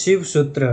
शिव सूत्र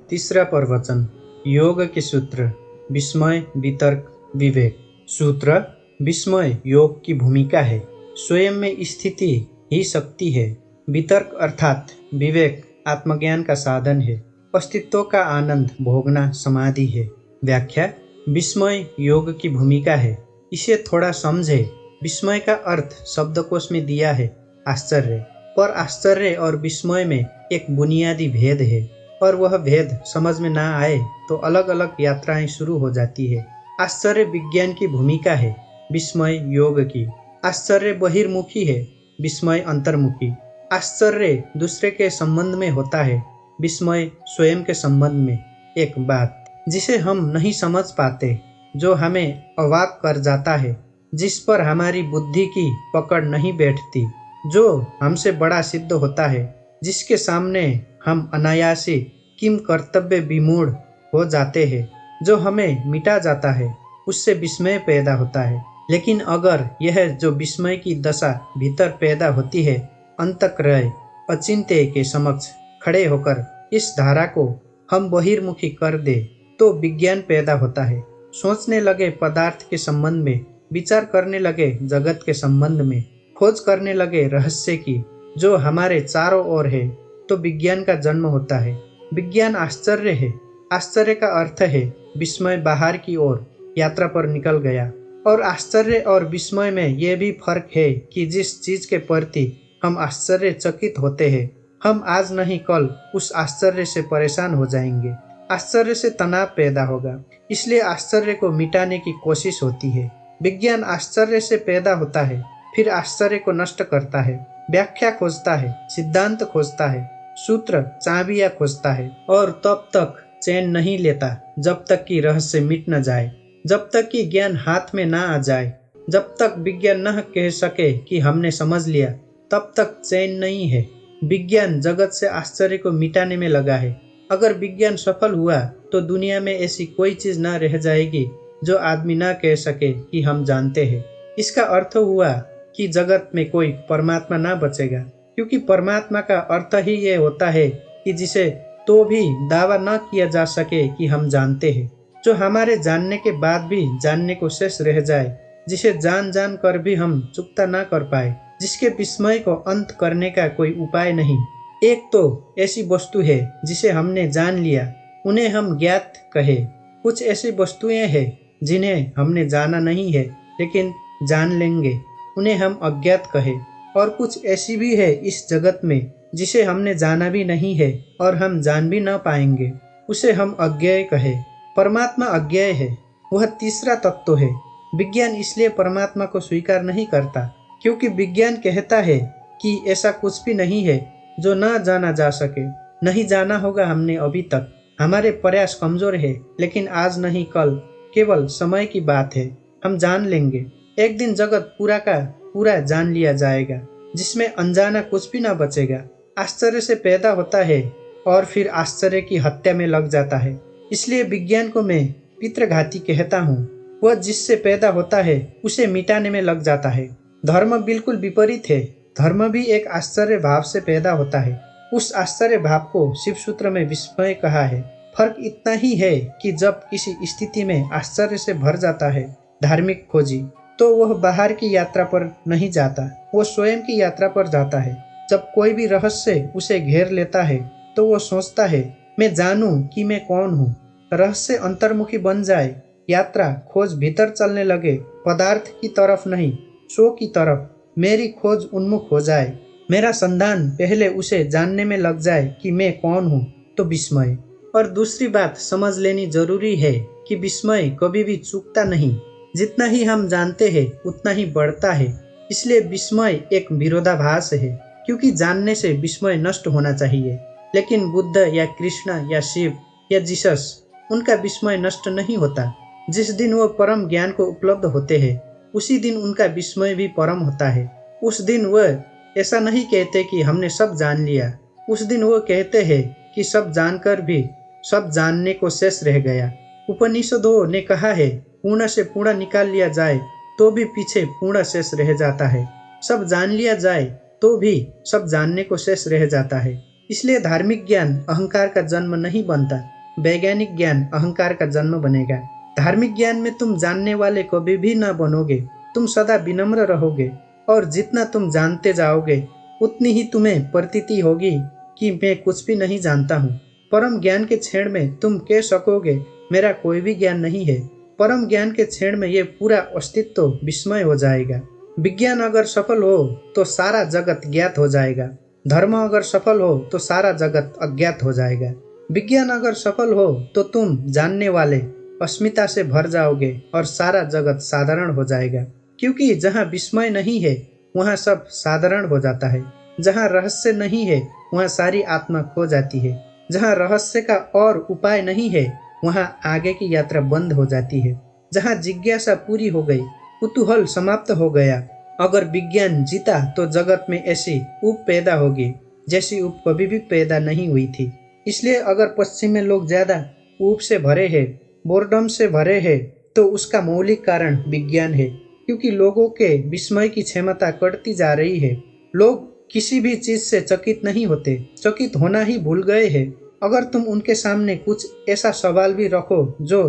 तीसरा प्रवचन। योग के सूत्र विस्मय, वितर्क, विवेक। सूत्र विस्मय योग की भूमिका है। स्वयं में स्थिति ही शक्ति है। वितर्क अर्थात विवेक आत्मज्ञान का साधन है। अस्तित्व का आनंद भोगना समाधि है। व्याख्या। विस्मय योग की भूमिका है। इसे थोड़ा समझे। विस्मय का अर्थ शब्दकोश में दिया है आश्चर्य, पर आश्चर्य और विस्मय में एक बुनियादी भेद है और वह भेद समझ में ना आए तो अलग अलग यात्राएं शुरू हो जाती है। आश्चर्य विज्ञान की भूमिका है, विस्मय योग की। आश्चर्य बहिर्मुखी है, विस्मय अंतर्मुखी। आश्चर्य दूसरे के संबंध में होता है, विस्मय स्वयं के संबंध में। एक बात जिसे हम नहीं समझ पाते, जो हमें अवाक कर जाता है, जिस पर हमारी बुद्धि की पकड़ नहीं बैठती, जो हमसे बड़ा सिद्ध होता है, जिसके सामने हम अनायासी किम कर्तव्य विमूढ़ हो जाते हैं, जो हमें मिटा जाता है, उससे विस्मय पैदा होता है। लेकिन अगर यह जो विस्मय की दशा भीतर पैदा होती है, अंतःक्रय अचिंत्य के समक्ष खड़े होकर इस धारा को हम बहिर्मुखी कर दे, तो विज्ञान पैदा होता है। सोचने लगे पदार्थ के संबंध में, विचार करने लगे जगत के संबंध में, खोज करने लगे रहस्य की जो हमारे चारों ओर है, तो विज्ञान का जन्म होता है। विज्ञान आश्चर्य है। आश्चर्य का अर्थ है विस्मय बाहर की ओर यात्रा पर निकल गया। और आश्चर्य और विस्मय में यह भी फर्क है कि जिस चीज के प्रति हम आश्चर्यचकित होते हैं, हम आज नहीं कल उस आश्चर्य से परेशान हो जाएंगे। आश्चर्य से तनाव पैदा होगा, इसलिए आश्चर्य को मिटाने की कोशिश होती है। विज्ञान आश्चर्य से पैदा होता है, फिर आश्चर्य को नष्ट करता है, व्याख्या खोजता है, सिद्धांत खोजता है, सूत्र चाबियां खोजता है, और तब तक चैन नहीं लेता जब तक कि रहस्य मिट न जाए, जब तक कि ज्ञान हाथ में ना आ जाए। जब तक विज्ञान न कह सके कि हमने समझ लिया, तब तक चैन नहीं है। विज्ञान जगत से आश्चर्य को मिटाने में लगा है। अगर विज्ञान सफल हुआ तो दुनिया में ऐसी कोई चीज न रह जाएगी जो आदमी ना कह सके कि हम जानते हैं। इसका अर्थ हुआ कि जगत में कोई परमात्मा ना बचेगा, क्योंकि परमात्मा का अर्थ ही ये होता है कि जिसे तो भी दावा न किया जा सके कि हम जानते हैं, जो हमारे जानने के बाद भी जानने को शेष रह जाए, जिसे जान जान कर भी हम चुकता ना कर पाए, जिसके विस्मय को अंत करने का कोई उपाय नहीं। एक तो ऐसी वस्तु है जिसे हमने जान लिया, उन्हें हम ज्ञात कहे। कुछ ऐसी वस्तुएं हैं जिन्हें हमने जाना नहीं है लेकिन जान लेंगे, उन्हें हम अज्ञात कहे। और कुछ ऐसी भी है इस जगत में जिसे हमने जाना भी नहीं है और हम जान भी न पाएंगे, उसे हम अज्ञेय कहे। परमात्मा अज्ञेय है, वह तीसरा तत्व है। विज्ञान इसलिए परमात्मा को स्वीकार नहीं करता, क्योंकि विज्ञान कहता है कि ऐसा कुछ भी नहीं है जो न जाना जा सके। नहीं जाना होगा हमने अभी तक। हमारे प्रयास कमजोर है, लेकिन आज नहीं कल, केवल समय की बात है, हम जान लेंगे। एक दिन जगत पूरा का पूरा जान लिया जाएगा, जिसमें अनजाना कुछ भी ना बचेगा। आश्चर्य से पैदा होता है और फिर आश्चर्य की हत्या में लग जाता है। इसलिए विज्ञान को मैं पितृघाती कहता हूँ। वह जिससे पैदा होता है उसे मिटाने में लग जाता है। धर्म बिल्कुल विपरीत है। धर्म भी एक आश्चर्य भाव से पैदा होता है। उस आश्चर्य भाव को शिव सूत्र में विस्मय कहा है। फर्क इतना ही है कि जब किसी स्थिति में आश्चर्य से भर जाता है धार्मिक खोजी, तो वह बाहर की यात्रा पर नहीं जाता, वो स्वयं की यात्रा पर जाता है। जब कोई भी रहस्य उसे घेर लेता है तो वो सोचता है, मैं जानूं कि मैं कौन हूँ। रहस्य अंतर्मुखी बन जाए, यात्रा खोज भीतर चलने लगे, पदार्थ की तरफ नहीं, शो की तरफ मेरी खोज उन्मुख हो जाए, मेरा संधान पहले उसे जानने में लग जाए कि मैं कौन हूँ, तो विस्मय। और दूसरी बात समझ लेनी जरूरी है कि विस्मय कभी भी चूकता नहीं। जितना ही हम जानते हैं उतना ही बढ़ता है। इसलिए विस्मय एक विरोधाभास है, क्योंकि जानने से विस्मय नष्ट होना चाहिए। लेकिन बुद्ध या कृष्ण या शिव या जीसस, उनका विस्मय नष्ट नहीं होता। जिस दिन वो परम ज्ञान को उपलब्ध होते हैं, उसी दिन उनका विस्मय भी परम होता है। उस दिन वह ऐसा नहीं कहते कि हमने सब जान लिया। उस दिन वो कहते हैं कि सब जानकर भी सब जानने को शेष रह गया। उपनिषदों ने कहा है, पूर्ण से पूर्ण निकाल लिया जाए तो भी पीछे पूर्ण शेष रह जाता है। सब जान लिया जाए तो भी सब जानने को शेष रह जाता है। इसलिए धार्मिक ज्ञान अहंकार का जन्म नहीं बनता, वैज्ञानिक ज्ञान अहंकार का जन्म बनेगा। धार्मिक ज्ञान में तुम जानने वाले कभी भी न बनोगे, तुम सदा विनम्र रहोगे और जितना तुम जानते जाओगे उतनी ही तुम्हें प्रतीति होगी कि मैं कुछ भी नहीं जानता हूँ। परम ज्ञान के क्षण में तुम कह सकोगे मेरा कोई भी ज्ञान नहीं है। परम ज्ञान के क्षण में ये पूरा अस्तित्व विस्मय हो जाएगा। विज्ञान अगर सफल हो तो सारा जगत ज्ञात हो जाएगा, धर्म अगर सफल हो तो सारा जगत अज्ञात हो जाएगा। विज्ञान अगर सफल हो तो तुम जानने वाले अस्मिता से भर जाओगे और सारा जगत साधारण हो जाएगा, क्योंकि जहाँ विस्मय नहीं है वहाँ सब साधारण हो जाता है। जहाँ रहस्य नहीं है वहाँ सारी आत्मा खो जाती है। जहाँ रहस्य का और उपाय नहीं है वहाँ आगे की यात्रा बंद हो जाती है। जहाँ जिज्ञासा पूरी हो गई, कुतूहल समाप्त हो गया। अगर विज्ञान जीता तो जगत में ऐसी ऊब पैदा होगी जैसी ऊब कभी भी पैदा नहीं हुई थी। इसलिए अगर पश्चिम में लोग ज्यादा ऊब से भरे हैं, बोर्डम से भरे हैं, तो उसका मौलिक कारण विज्ञान है, क्योंकि लोगों के विस्मय की क्षमता कटती जा रही है। लोग किसी भी चीज से चकित नहीं होते, चकित होना ही भूल गए हैं। अगर तुम उनके सामने कुछ ऐसा सवाल भी रखो जो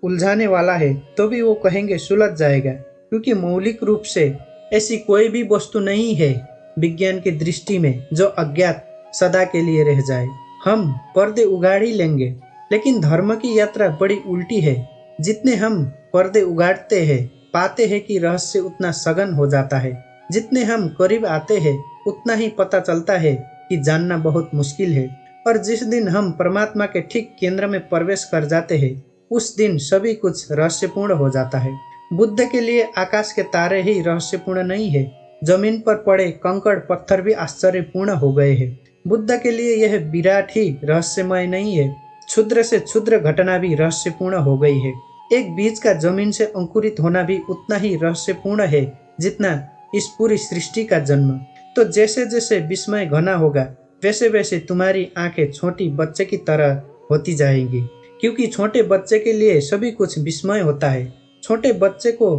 उलझाने वाला है तो भी वो कहेंगे सुलझ जाएगा, क्योंकि मौलिक रूप से ऐसी कोई भी वस्तु नहीं है विज्ञान की दृष्टि में जो अज्ञात सदा के लिए रह जाए। हम पर्दे उगाड़ ही लेंगे, लेकिन धर्म की यात्रा बड़ी उल्टी है। जितने हम पर्दे उगाड़ते हैं पाते हैं कि रहस्य उतना सघन हो जाता है। जितने हम करीब आते हैं उतना ही पता चलता है कि जानना बहुत मुश्किल है। और जिस दिन हम परमात्मा के ठीक केंद्र में प्रवेश कर जाते हैं उस दिन सभी कुछ रहस्यपूर्ण हो जाता है। बुद्ध के लिए आकाश के तारे ही रहस्यपूर्ण नहीं है, जमीन पर पड़े कंकड़ पत्थर भी आश्चर्यपूर्ण हो गए हैं। बुद्ध के लिए यह विराट ही रहस्यमय नहीं है, क्षुद्र से क्षुद्र घटना भी रहस्यपूर्ण हो गई है। एक बीज का जमीन से अंकुरित होना भी उतना ही रहस्यपूर्ण है जितना इस पूरी सृष्टि का जन्म। तो जैसे जैसे विस्मय घना होगा वैसे वैसे तुम्हारी आंखें छोटी बच्चे की तरह होती जाएंगी, क्योंकि छोटे बच्चे के लिए सभी कुछ विस्मय होता है। छोटे बच्चे को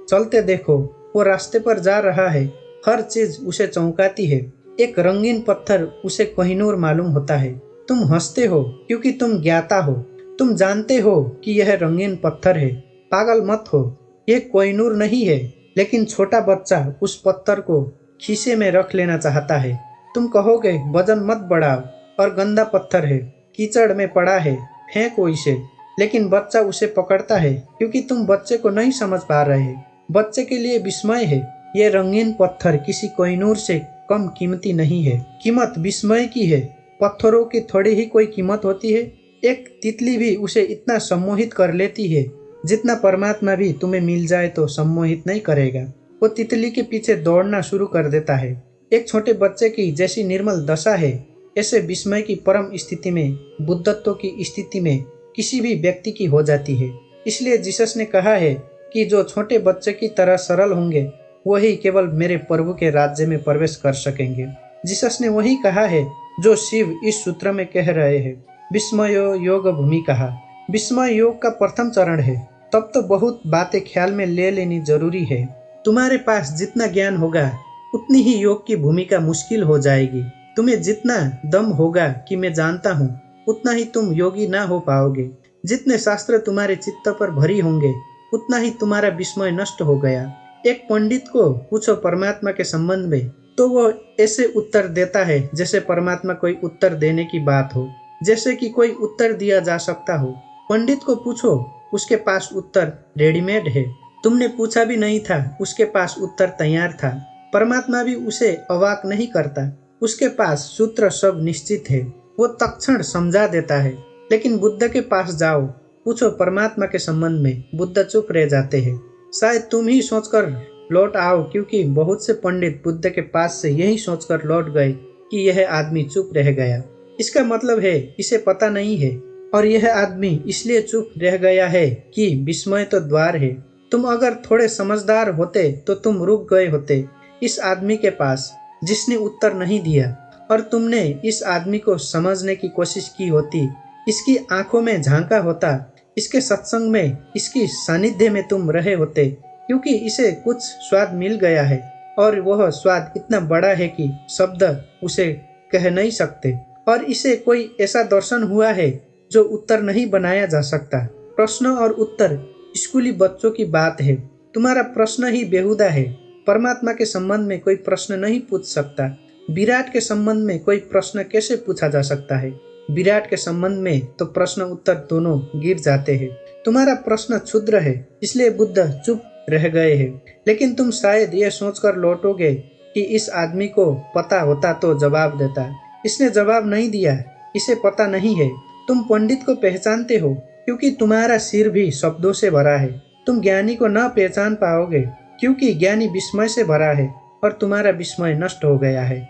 चलते देखो, वो रास्ते पर जा रहा है, हर चीज उसे चौंकाती है। एक रंगीन पत्थर उसे कोहिनूर मालूम होता है। तुम हंसते हो क्योंकि तुम ज्ञाता हो, तुम जानते हो कि यह रंगीन पत्थर है। पागल मत हो, यह कोहिनूर नहीं है। लेकिन छोटा बच्चा उस पत्थर को खीसे में रख लेना चाहता है। तुम कहोगे वजन मत बढ़ाओ और गंदा पत्थर है, कीचड़ में पड़ा है, फेंको इसे। लेकिन बच्चा उसे पकड़ता है क्योंकि तुम बच्चे को नहीं समझ पा रहे। बच्चे के लिए विस्मय है, ये रंगीन पत्थर किसी कोहिनूर से कम कीमती नहीं है। कीमत विस्मय की है, पत्थरों की थोड़ी ही कोई कीमत होती है। एक तितली भी उसे इतना सम्मोहित कर लेती है जितना परमात्मा भी तुम्हें मिल जाए तो सम्मोहित नहीं करेगा। वो तितली के पीछे दौड़ना शुरू कर देता है। एक छोटे बच्चे की जैसी निर्मल दशा है, ऐसे विस्मय की परम स्थिति में, बुद्धत्व की स्थिति में किसी भी व्यक्ति की हो जाती है। इसलिए जीसस ने कहा है कि जो छोटे बच्चे की तरह सरल होंगे वही केवल मेरे प्रभु के राज्य में प्रवेश कर सकेंगे। जीसस ने वही कहा है जो शिव इस सूत्र में कह रहे हैं, विस्मयो योग भूमि कहा। विस्मय योग का प्रथम चरण है। तब तो बहुत बातें ख्याल में ले लेनी जरूरी है। तुम्हारे पास जितना ज्ञान होगा उतनी ही योग की भूमिका मुश्किल हो जाएगी। तुम्हें जितना दम होगा कि मैं जानता हूँ उतना ही तुम योगी ना हो पाओगे। जितने शास्त्र तुम्हारे चित्त पर भरी होंगे उतना ही तुम्हारा विस्मय नष्ट हो गया। एक पंडित को पूछो परमात्मा के संबंध में तो वो ऐसे उत्तर देता है जैसे परमात्मा कोई उत्तर देने की बात हो, जैसे कि कोई उत्तर दिया जा सकता हो। पंडित को पूछो, उसके पास उत्तर रेडीमेड है, तुमने पूछा भी नहीं था, उसके पास उत्तर तैयार था। परमात्मा भी उसे अवाक नहीं करता, उसके पास सूत्र सब निश्चित है, वो तत्क्षण समझा देता है। लेकिन बुद्ध के पास जाओ, पूछो परमात्मा के संबंध में, बुद्ध चुप रह जाते हैं। शायद तुम ही सोचकर लौट आओ, क्योंकि बहुत से पंडित बुद्ध के पास से यही सोचकर लौट गए कि यह आदमी चुप रह गया। इसका मतलब है इसे पता नहीं है, और यह आदमी इसलिए चुप रह गया है कि विस्मय तो द्वार है। तुम अगर थोड़े समझदार होते तो तुम रुक गए होते इस आदमी के पास जिसने उत्तर नहीं दिया, और तुमने इस आदमी को समझने की कोशिश की होती, इसकी आंखों में झांका होता, इसके सत्संग में, इसकी सानिध्य में तुम रहे होते, क्योंकि इसे कुछ स्वाद मिल गया है और वह स्वाद इतना बड़ा है कि शब्द उसे कह नहीं सकते। और इसे कोई ऐसा दर्शन हुआ है जो उत्तर नहीं बनाया जा सकता। प्रश्न और उत्तर स्कूली बच्चों की बात है। तुम्हारा प्रश्न ही बेहुदा है। परमात्मा के संबंध में कोई प्रश्न नहीं पूछ सकता। विराट के संबंध में कोई प्रश्न कैसे पूछा जा सकता है? विराट के संबंध में तो प्रश्न उत्तर दोनों गिर जाते हैं। तुम्हारा प्रश्न क्षुद्र है, इसलिए बुद्ध चुप रह गए हैं। लेकिन तुम शायद ये सोचकर लौटोगे कि इस आदमी को पता होता तो जवाब देता। इसने जवाब नहीं दिया, इसे पता नहीं है। तुम पंडित को पहचानते हो क्योंकि तुम्हारा सिर भी शब्दों से भरा है। तुम ज्ञानी को न पहचान पाओगे क्योंकि ज्ञानी विस्मय से भरा है और तुम्हारा विस्मय नष्ट हो गया है।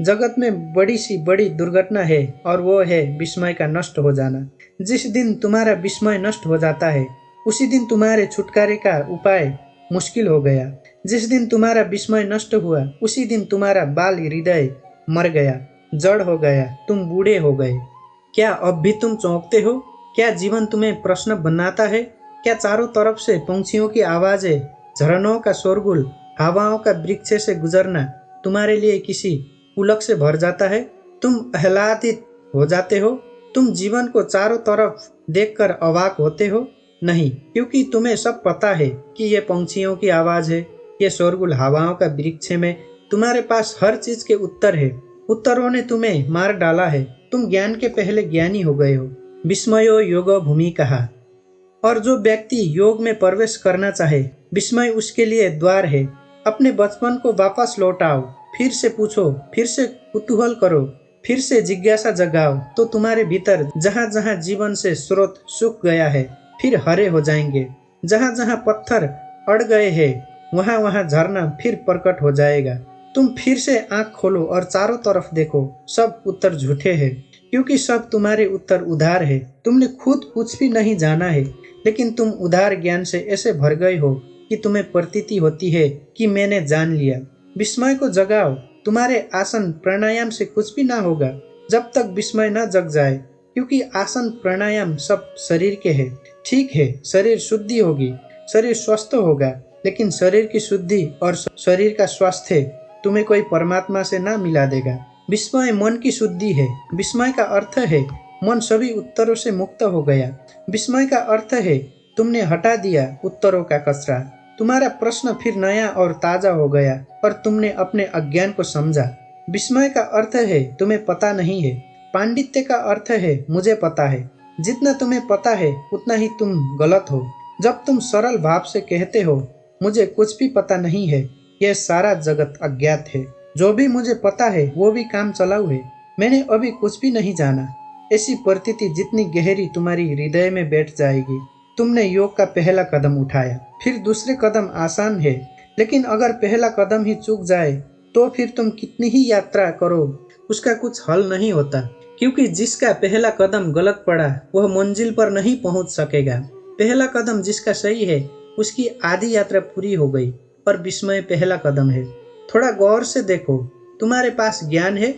जगत में बड़ी सी बड़ी दुर्घटना है और वो है विस्मय का नष्ट हो जाना। जिस दिन तुम्हारा विस्मय नष्ट हो जाता है उसी दिन तुम्हारे छुटकारे का उपाय मुश्किल हो गया। जिस दिन तुम्हारा विस्मय नष्ट हुआ उसी दिन तुम्हारा बाल हृदय मर गया, जड़ हो गया, तुम बूढ़े हो गए। क्या अब भी तुम चौंकते हो? क्या जीवन तुम्हें प्रश्न बनाता है? क्या चारों तरफ से पंछियों की आवाजें, झरनों का शोरगुल, हवाओं का वृक्ष से गुजरना तुम्हारे लिए किसी पुलक से भर जाता है? तुम आह्लादित हो जाते हो? तुम जीवन को चारों तरफ देखकर अवाक होते हो? नहीं, क्योंकि तुम्हें सब पता है कि ये पंछियों की आवाज है, ये शोरगुल हवाओं का वृक्ष में। तुम्हारे पास हर चीज के उत्तर है। उत्तरों ने तुम्हें मार डाला है। तुम ज्ञान के पहले ज्ञानी हो गए हो। विस्मयो योग भूमि कहा। और जो व्यक्ति योग में प्रवेश करना चाहे, विस्मय उसके लिए द्वार है। अपने बचपन को वापस लौटाओ, फिर से पूछो, फिर से कुतूहल करो, फिर से जिज्ञासा जगाओ, तो तुम्हारे भीतर जहाँ जहाँ जीवन से स्रोत सूख गया है फिर हरे हो जाएंगे। जहाँ जहाँ पत्थर अड़ गए हैं वहाँ वहाँ झरना फिर प्रकट हो जाएगा। तुम फिर से आंख खोलो और चारों तरफ देखो। सब उत्तर झूठे हैं क्योंकि सब तुम्हारे उत्तर उधार है। तुमने खुद कुछ भी नहीं जाना है, लेकिन तुम उधार ज्ञान से ऐसे भर गए हो कि तुम्हें प्रतीति होती है कि मैंने जान लिया। विस्मय को जगाओ। तुम्हारे आसन प्राणायाम से कुछ भी ना होगा जब तक विस्मय न जग जाए, क्योंकि आसन प्राणायाम सब शरीर के हैं। ठीक है, शरीर शुद्धि होगी, शरीर स्वस्थ होगा, लेकिन शरीर की शुद्धि और शरीर का स्वास्थ्य तुम्हें कोई परमात्मा से ना मिला देगा। विस्मय मन की शुद्धि है। विस्मय का अर्थ है मन सभी उत्तरों से मुक्त हो गया। विस्मय का अर्थ है तुमने हटा दिया उत्तरों का कचरा। तुम्हारा प्रश्न फिर नया और ताजा हो गया और तुमने अपने अज्ञान को समझा। विस्मय का अर्थ है तुम्हें पता नहीं है। पांडित्य का अर्थ है मुझे पता है। जितना तुम्हें पता है उतना ही तुम गलत हो। जब तुम सरल भाव से कहते हो मुझे कुछ भी पता नहीं है, यह सारा जगत अज्ञात है। जो भी मुझे पता है वो भी काम चलाऊ है। मैंने अभी कुछ भी नहीं जाना। ऐसी प्रतीति जितनी गहरी तुम्हारी हृदय में बैठ जाएगी। तुमने योग का पहला कदम उठाया, फिर दूसरे कदम आसान है, लेकिन अगर पहला कदम ही चूक जाए तो फिर तुम कितनी ही यात्रा करो उसका कुछ हल नहीं होता, क्योंकि जिसका पहला कदम गलत पड़ा वह मंजिल पर नहीं पहुंच सकेगा। पहला कदम जिसका सही है उसकी आधी यात्रा पूरी हो गई और विस्मय पहला कदम है। थोड़ा गौर से देखो, तुम्हारे पास ज्ञान है।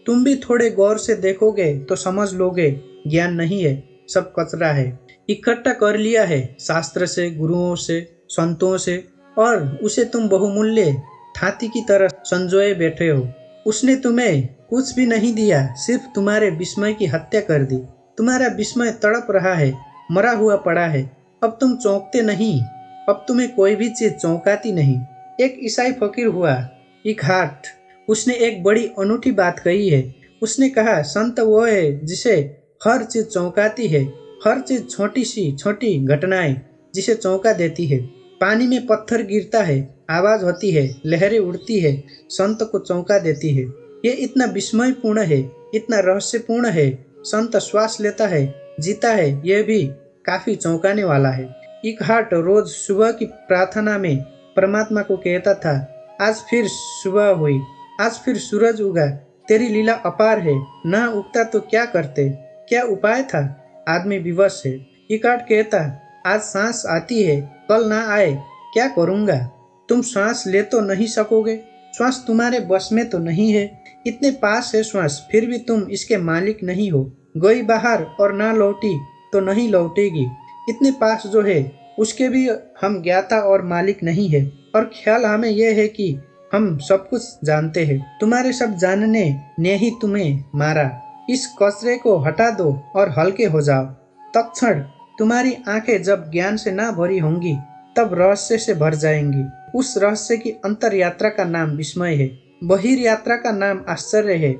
तुम भी थोड़े गौर से देखोगे तो समझ लोगे ज्ञान नहीं है, सब कचरा है। इकट्ठा कर लिया है शास्त्र से, गुरुओं से, संतों से, और उसे तुम बहुमूल्य थाती की तरह संजोए बैठे हो। उसने तुम्हें कुछ भी नहीं दिया, सिर्फ तुम्हारे विस्मय की हत्या कर दी। तुम्हारा विस्मय तड़प रहा है, मरा हुआ पड़ा है। अब तुम चौंकते नहीं, अब तुम्हें कोई भी चीज चौंकाती नहीं। एक ईसाई फकीर हुआ, इकहार्ट। उसने एक बड़ी अनूठी बात कही है। उसने कहा, संत वो है जिसे हर चीज चौंकाती है, हर चीज छोटी सी छोटी घटनाएं जिसे चौंका देती है। पानी में पत्थर गिरता है, आवाज होती है, लहरें उड़ती है, संत को चौंका देती है। ये इतना विस्मयपूर्ण है, इतना रहस्यपूर्ण है। संत श्वास लेता है, जीता है, यह भी काफी चौंकाने वाला है। इकहार्ट रोज सुबह की प्रार्थना में परमात्मा को कहता था, आज फिर सुबह हुई, आज फिर सूरज उगा, तेरी लीला अपार है। ना उगता तो क्या करते, क्या उपाय था? आदमी विवश है। इकहार्ट कहता, आज सांस आती है, कल ना आए, क्या करूँगा? तुम सांस ले तो नहीं सकोगे, श्वास तुम्हारे बस में तो नहीं है। इतने पास है श्वास, फिर भी तुम इसके मालिक नहीं हो। गई बाहर और ना लौटी तो नहीं लौटेगी। इतने पास जो है उसके भी हम ज्ञाता और मालिक नहीं है, और ख्याल हमें यह है कि हम सब कुछ जानते हैं। तुम्हारे सब जानने ने ही तुम्हें मारा। इस कचरे को हटा दो और हल्के हो जाओ। तत्क्षण तुम्हारी आंखें जब ज्ञान से ना भरी होंगी तब रहस्य से भर जाएंगी। उस रहस्य की अंतर यात्रा का नाम विस्मय है, बहिर्यात्रा का नाम आश्चर्य है।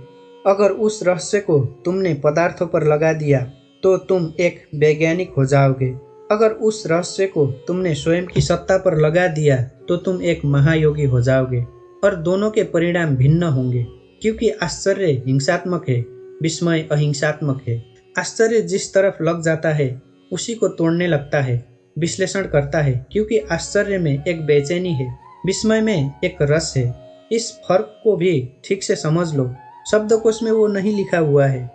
अगर उस रहस्य को तुमने पदार्थों पर लगा दिया तो तुम एक वैज्ञानिक हो जाओगे। अगर उस रहस्य को तुमने स्वयं की सत्ता पर लगा दिया तो तुम एक महायोगी हो जाओगे। और दोनों के परिणाम भिन्न होंगे, क्योंकि आश्चर्य हिंसात्मक है, विस्मय अहिंसात्मक है। आश्चर्य जिस तरफ लग जाता है उसी को तोड़ने लगता है, विश्लेषण करता है, क्योंकि आश्चर्य में एक बेचैनी है, विस्मय में एक रस है। इस फर्क को भी ठीक से समझ लो। शब्दकोश में वो नहीं लिखा हुआ है,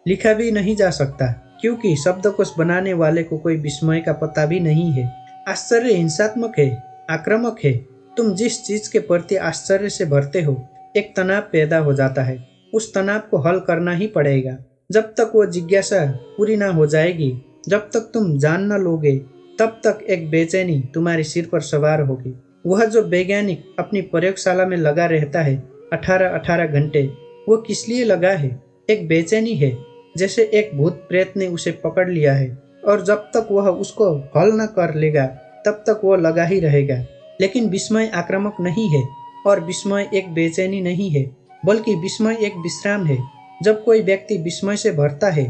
लिखा भी नहीं जा सकता, क्योंकि शब्दकोश बनाने वाले को कोई विस्मय का पता भी नहीं है। आश्चर्य हिंसात्मक है, आक्रामक है। तुम जिस चीज के प्रति आश्चर्य से भरते हो, एक तनाव पैदा हो जाता है। उस तनाव को हल करना ही पड़ेगा। जब तक वो जिज्ञासा पूरी ना हो जाएगी, जब तक तुम जान न लोगे, तब तक एक बेचैनी तुम्हारे सिर पर सवार होगी। वह जो वैज्ञानिक अपनी प्रयोगशाला में लगा रहता है 18-18 घंटे, वो किस लिए लगा है? एक बेचैनी है, जैसे एक भूत प्रेत ने उसे पकड़ लिया है, और जब तक वह उसको हल न कर लेगा तब तक वह लगा ही रहेगा। लेकिन विस्मय आक्रामक नहीं है, और विस्मय एक बेचैनी नहीं है, बल्कि विस्मय एक विश्राम है। जब कोई व्यक्ति विस्मय से भरता है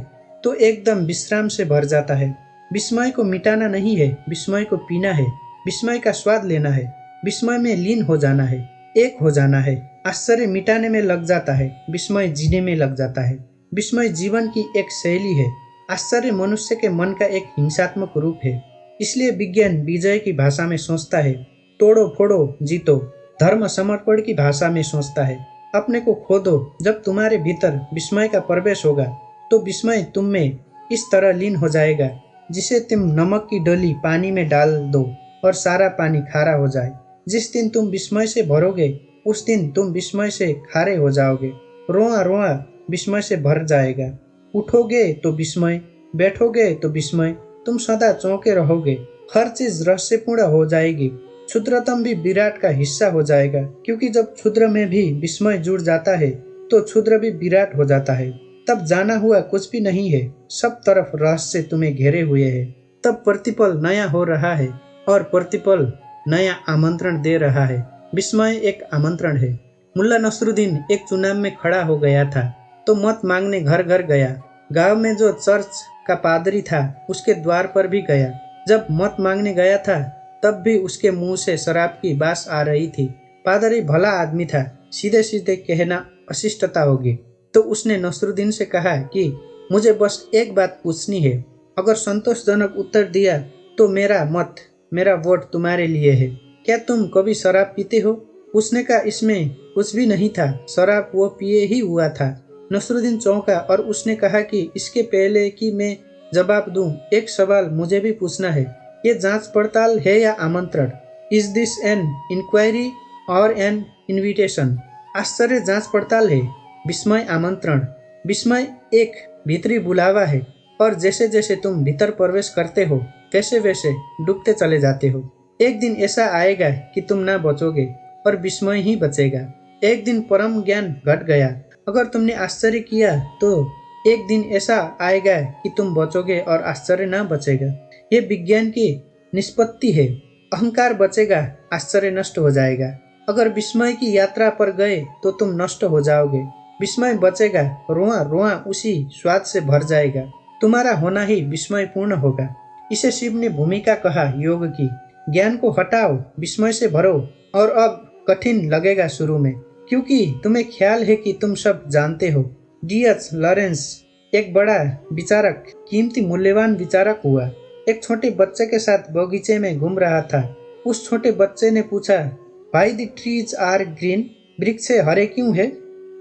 तो एकदम विश्राम से भर जाता है। विस्मय को मिटाना नहीं है, विस्मय को पीना है, विस्मय का स्वाद लेना है, विस्मय में लीन हो जाना है, एक हो जाना है। आश्चर्य मिटाने में लग जाता है, विस्मय जीने में लग जाता है। विस्मय जीवन की एक शैली है, आश्चर्य मनुष्य के मन का एक हिंसात्मक रूप है। इसलिए विज्ञान विजय की भाषा में सोचता है, तोड़ो फोड़ो जीतो। धर्म समर्पण की भाषा में सोचता है, अपने को खो दो। जब तुम्हारे भीतर विस्मय का प्रवेश होगा तो विस्मय तुम में इस तरह लीन हो जाएगा जिसे तुम नमक की डली पानी में डाल दो और सारा पानी खारा हो जाए। जिस दिन तुम विस्मय से भरोगे उस दिन तुम विस्मय से खारे हो जाओगे। रोआ रोआ विस्मय से भर जाएगा। उठोगे तो विस्मय, बैठोगे तो विस्मय, तुम सदा चौंके रहोगे। हर चीज रहस्यपूर्ण हो जाएगी। क्षुद्रतम भी विराट का हिस्सा हो जाएगा, क्योंकि जब क्षुद्र में भी विस्मय जुड़ जाता है तो क्षुद्र भी विराट हो जाता है। तब जाना हुआ कुछ भी नहीं है, सब तरफ रहस्य तुम्हें घेरे हुए है। तब प्रतिपल नया हो रहा है और प्रतिपल नया आमंत्रण दे रहा है। विस्मय एक आमंत्रण है। मुल्ला नसरुद्दीन एक चुनाव में खड़ा हो गया था तो मत मांगने घर घर गया। गांव में जो चर्च का पादरी था उसके द्वार पर भी गया। जब मत मांगने गया था तब भी उसके मुंह से शराब की बास आ रही थी। पादरी भला आदमी था, सीधे सीधे कहना अशिष्टता होगी। तो उसने नसरुद्दीन से कहा कि मुझे बस एक बात पूछनी है, अगर संतोषजनक उत्तर दिया तो मेरा मत, मेरा वोट तुम्हारे लिए है। क्या तुम कभी शराब पीते हो? उसने कहा इसमें कुछ भी नहीं था, शराब वो पिए ही हुआ था। नसरुद्दीन चौंका और उसने कहा कि इसके पहले कि मैं जवाब दूं, एक सवाल मुझे भी पूछना है। ये जांच पड़ताल है या आमंत्रण? इज दिस एन इंक्वायरी और एन इन्विटेशन? आश्चर्य जांच पड़ताल है, विस्मय आमंत्रण। विस्मय एक भीतरी बुलावा है, और जैसे जैसे तुम भीतर प्रवेश करते हो वैसे वैसे डूबते चले जाते हो। एक दिन ऐसा आएगा कि तुम ना बचोगे और विस्मय ही बचेगा। एक दिन परम ज्ञान घट गया। अगर तुमने आश्चर्य किया तो एक दिन ऐसा आएगा कि तुम बचोगे और आश्चर्य ना बचेगा। ये विज्ञान की निष्पत्ति है। अहंकार बचेगा, आश्चर्य नष्ट हो जाएगा। अगर विस्मय की यात्रा पर गए तो तुम नष्ट हो जाओगे। विस्मय बचेगा, रोआ रोआ उसी स्वाद से भर जाएगा। तुम्हारा होना ही विस्मयपूर्ण होगा। इसे शिव ने भूमिका कहा योग की। ज्ञान को हटाओ, विस्मय से भरो। और अब कठिन लगेगा शुरू में, क्योंकि तुम्हें ख्याल है कि तुम सब जानते हो। D.H. लॉरेंस एक बड़ा विचारक, कीमती मूल्यवान विचारक हुआ। एक छोटे बच्चे के साथ बगीचे में घूम रहा था। उस छोटे बच्चे ने पूछा, why the trees are green? वृक्ष हरे क्यों है?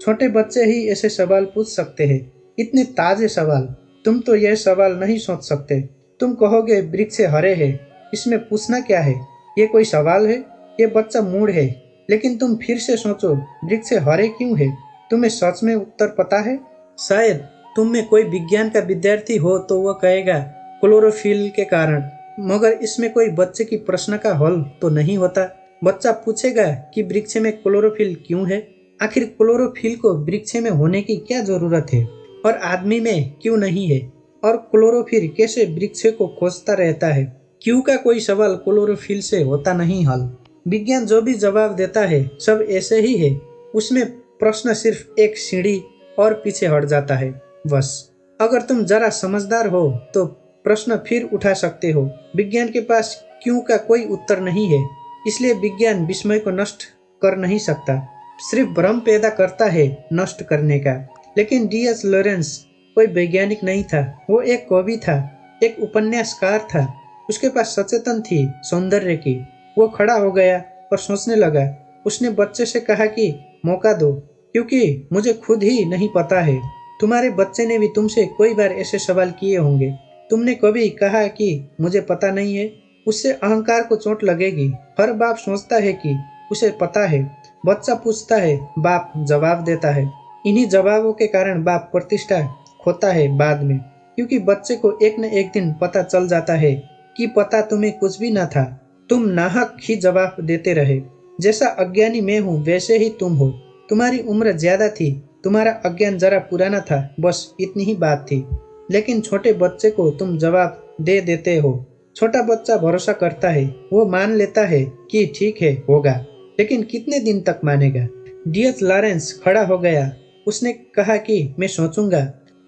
छोटे बच्चे ही ऐसे सवाल पूछ सकते हैं, इतने ताजे सवाल। तुम तो यह सवाल नहीं सोच सकते। तुम कहोगे वृक्ष हरे है, इसमें पूछना क्या है? ये कोई सवाल है? ये बच्चा मूड है। लेकिन तुम फिर से सोचो, वृक्ष हरे क्यों है? तुम्हें सच में उत्तर पता है? शायद तुम में कोई विज्ञान का विद्यार्थी हो तो वह कहेगा क्लोरोफिल के कारण, मगर इसमें कोई बच्चे की प्रश्न का हल तो नहीं होता। बच्चा पूछेगा कि वृक्ष में क्लोरोफिल क्यों है? आखिर क्लोरोफिल को वृक्ष में होने की क्या जरूरत है? और आदमी में क्यों नहीं है? और क्लोरोफिल कैसे वृक्ष को खोजता रहता है? क्यों का कोई सवाल क्लोरोफिल से होता नहीं हल। विज्ञान जो भी जवाब देता है सब ऐसे ही है। उसमें प्रश्न सिर्फ एक सीढ़ी और पीछे हट जाता है बस। अगर तुम जरा समझदार हो तो प्रश्न फिर उठा सकते हो। विज्ञान के पास क्यों का कोई उत्तर नहीं है, इसलिए विज्ञान विस्मय को नष्ट कर नहीं सकता, सिर्फ भ्रम पैदा करता है नष्ट करने का। लेकिन D.S. लॉरेंस कोई वैज्ञानिक नहीं था, वो एक कवि था, एक उपन्यासकार था। उसके पास सचेतन थी सौंदर्य की। वो खड़ा हो गया और सोचने लगा। उसने बच्चे से कहा कि मौका दो, क्योंकि मुझे खुद ही नहीं पता है। तुम्हारे बच्चे ने भी तुमसे कई बार ऐसे सवाल किए होंगे। तुमने कभी कहा कि मुझे पता नहीं है, उससे अहंकार को चोट लगेगी। हर बाप सोचता है कि उसे पता है। बच्चा पूछता है, बाप जवाब देता है। इन्हीं जवाबों के कारण बाप प्रतिष्ठा खोता है बाद में, क्योंकि बच्चे को एक न एक दिन पता चल जाता है कि पता तुम्हें कुछ भी न था। तुम नाहक ही जवाब देते रहे। जैसा अज्ञानी मैं हूँ वैसे ही तुम हो। तुम्हारी उम्र ज्यादा थी, तुम्हारा अज्ञान जरा पुराना था, बस इतनी ही बात थी। लेकिन छोटे बच्चे को तुम जवाब दे देते हो। छोटा बच्चा भरोसा करता है, वो मान लेता है कि ठीक है होगा, लेकिन कितने दिन तक मानेगा? D.S. लॉरेंस खड़ा हो गया। उसने कहा कि मैं सोचूंगा,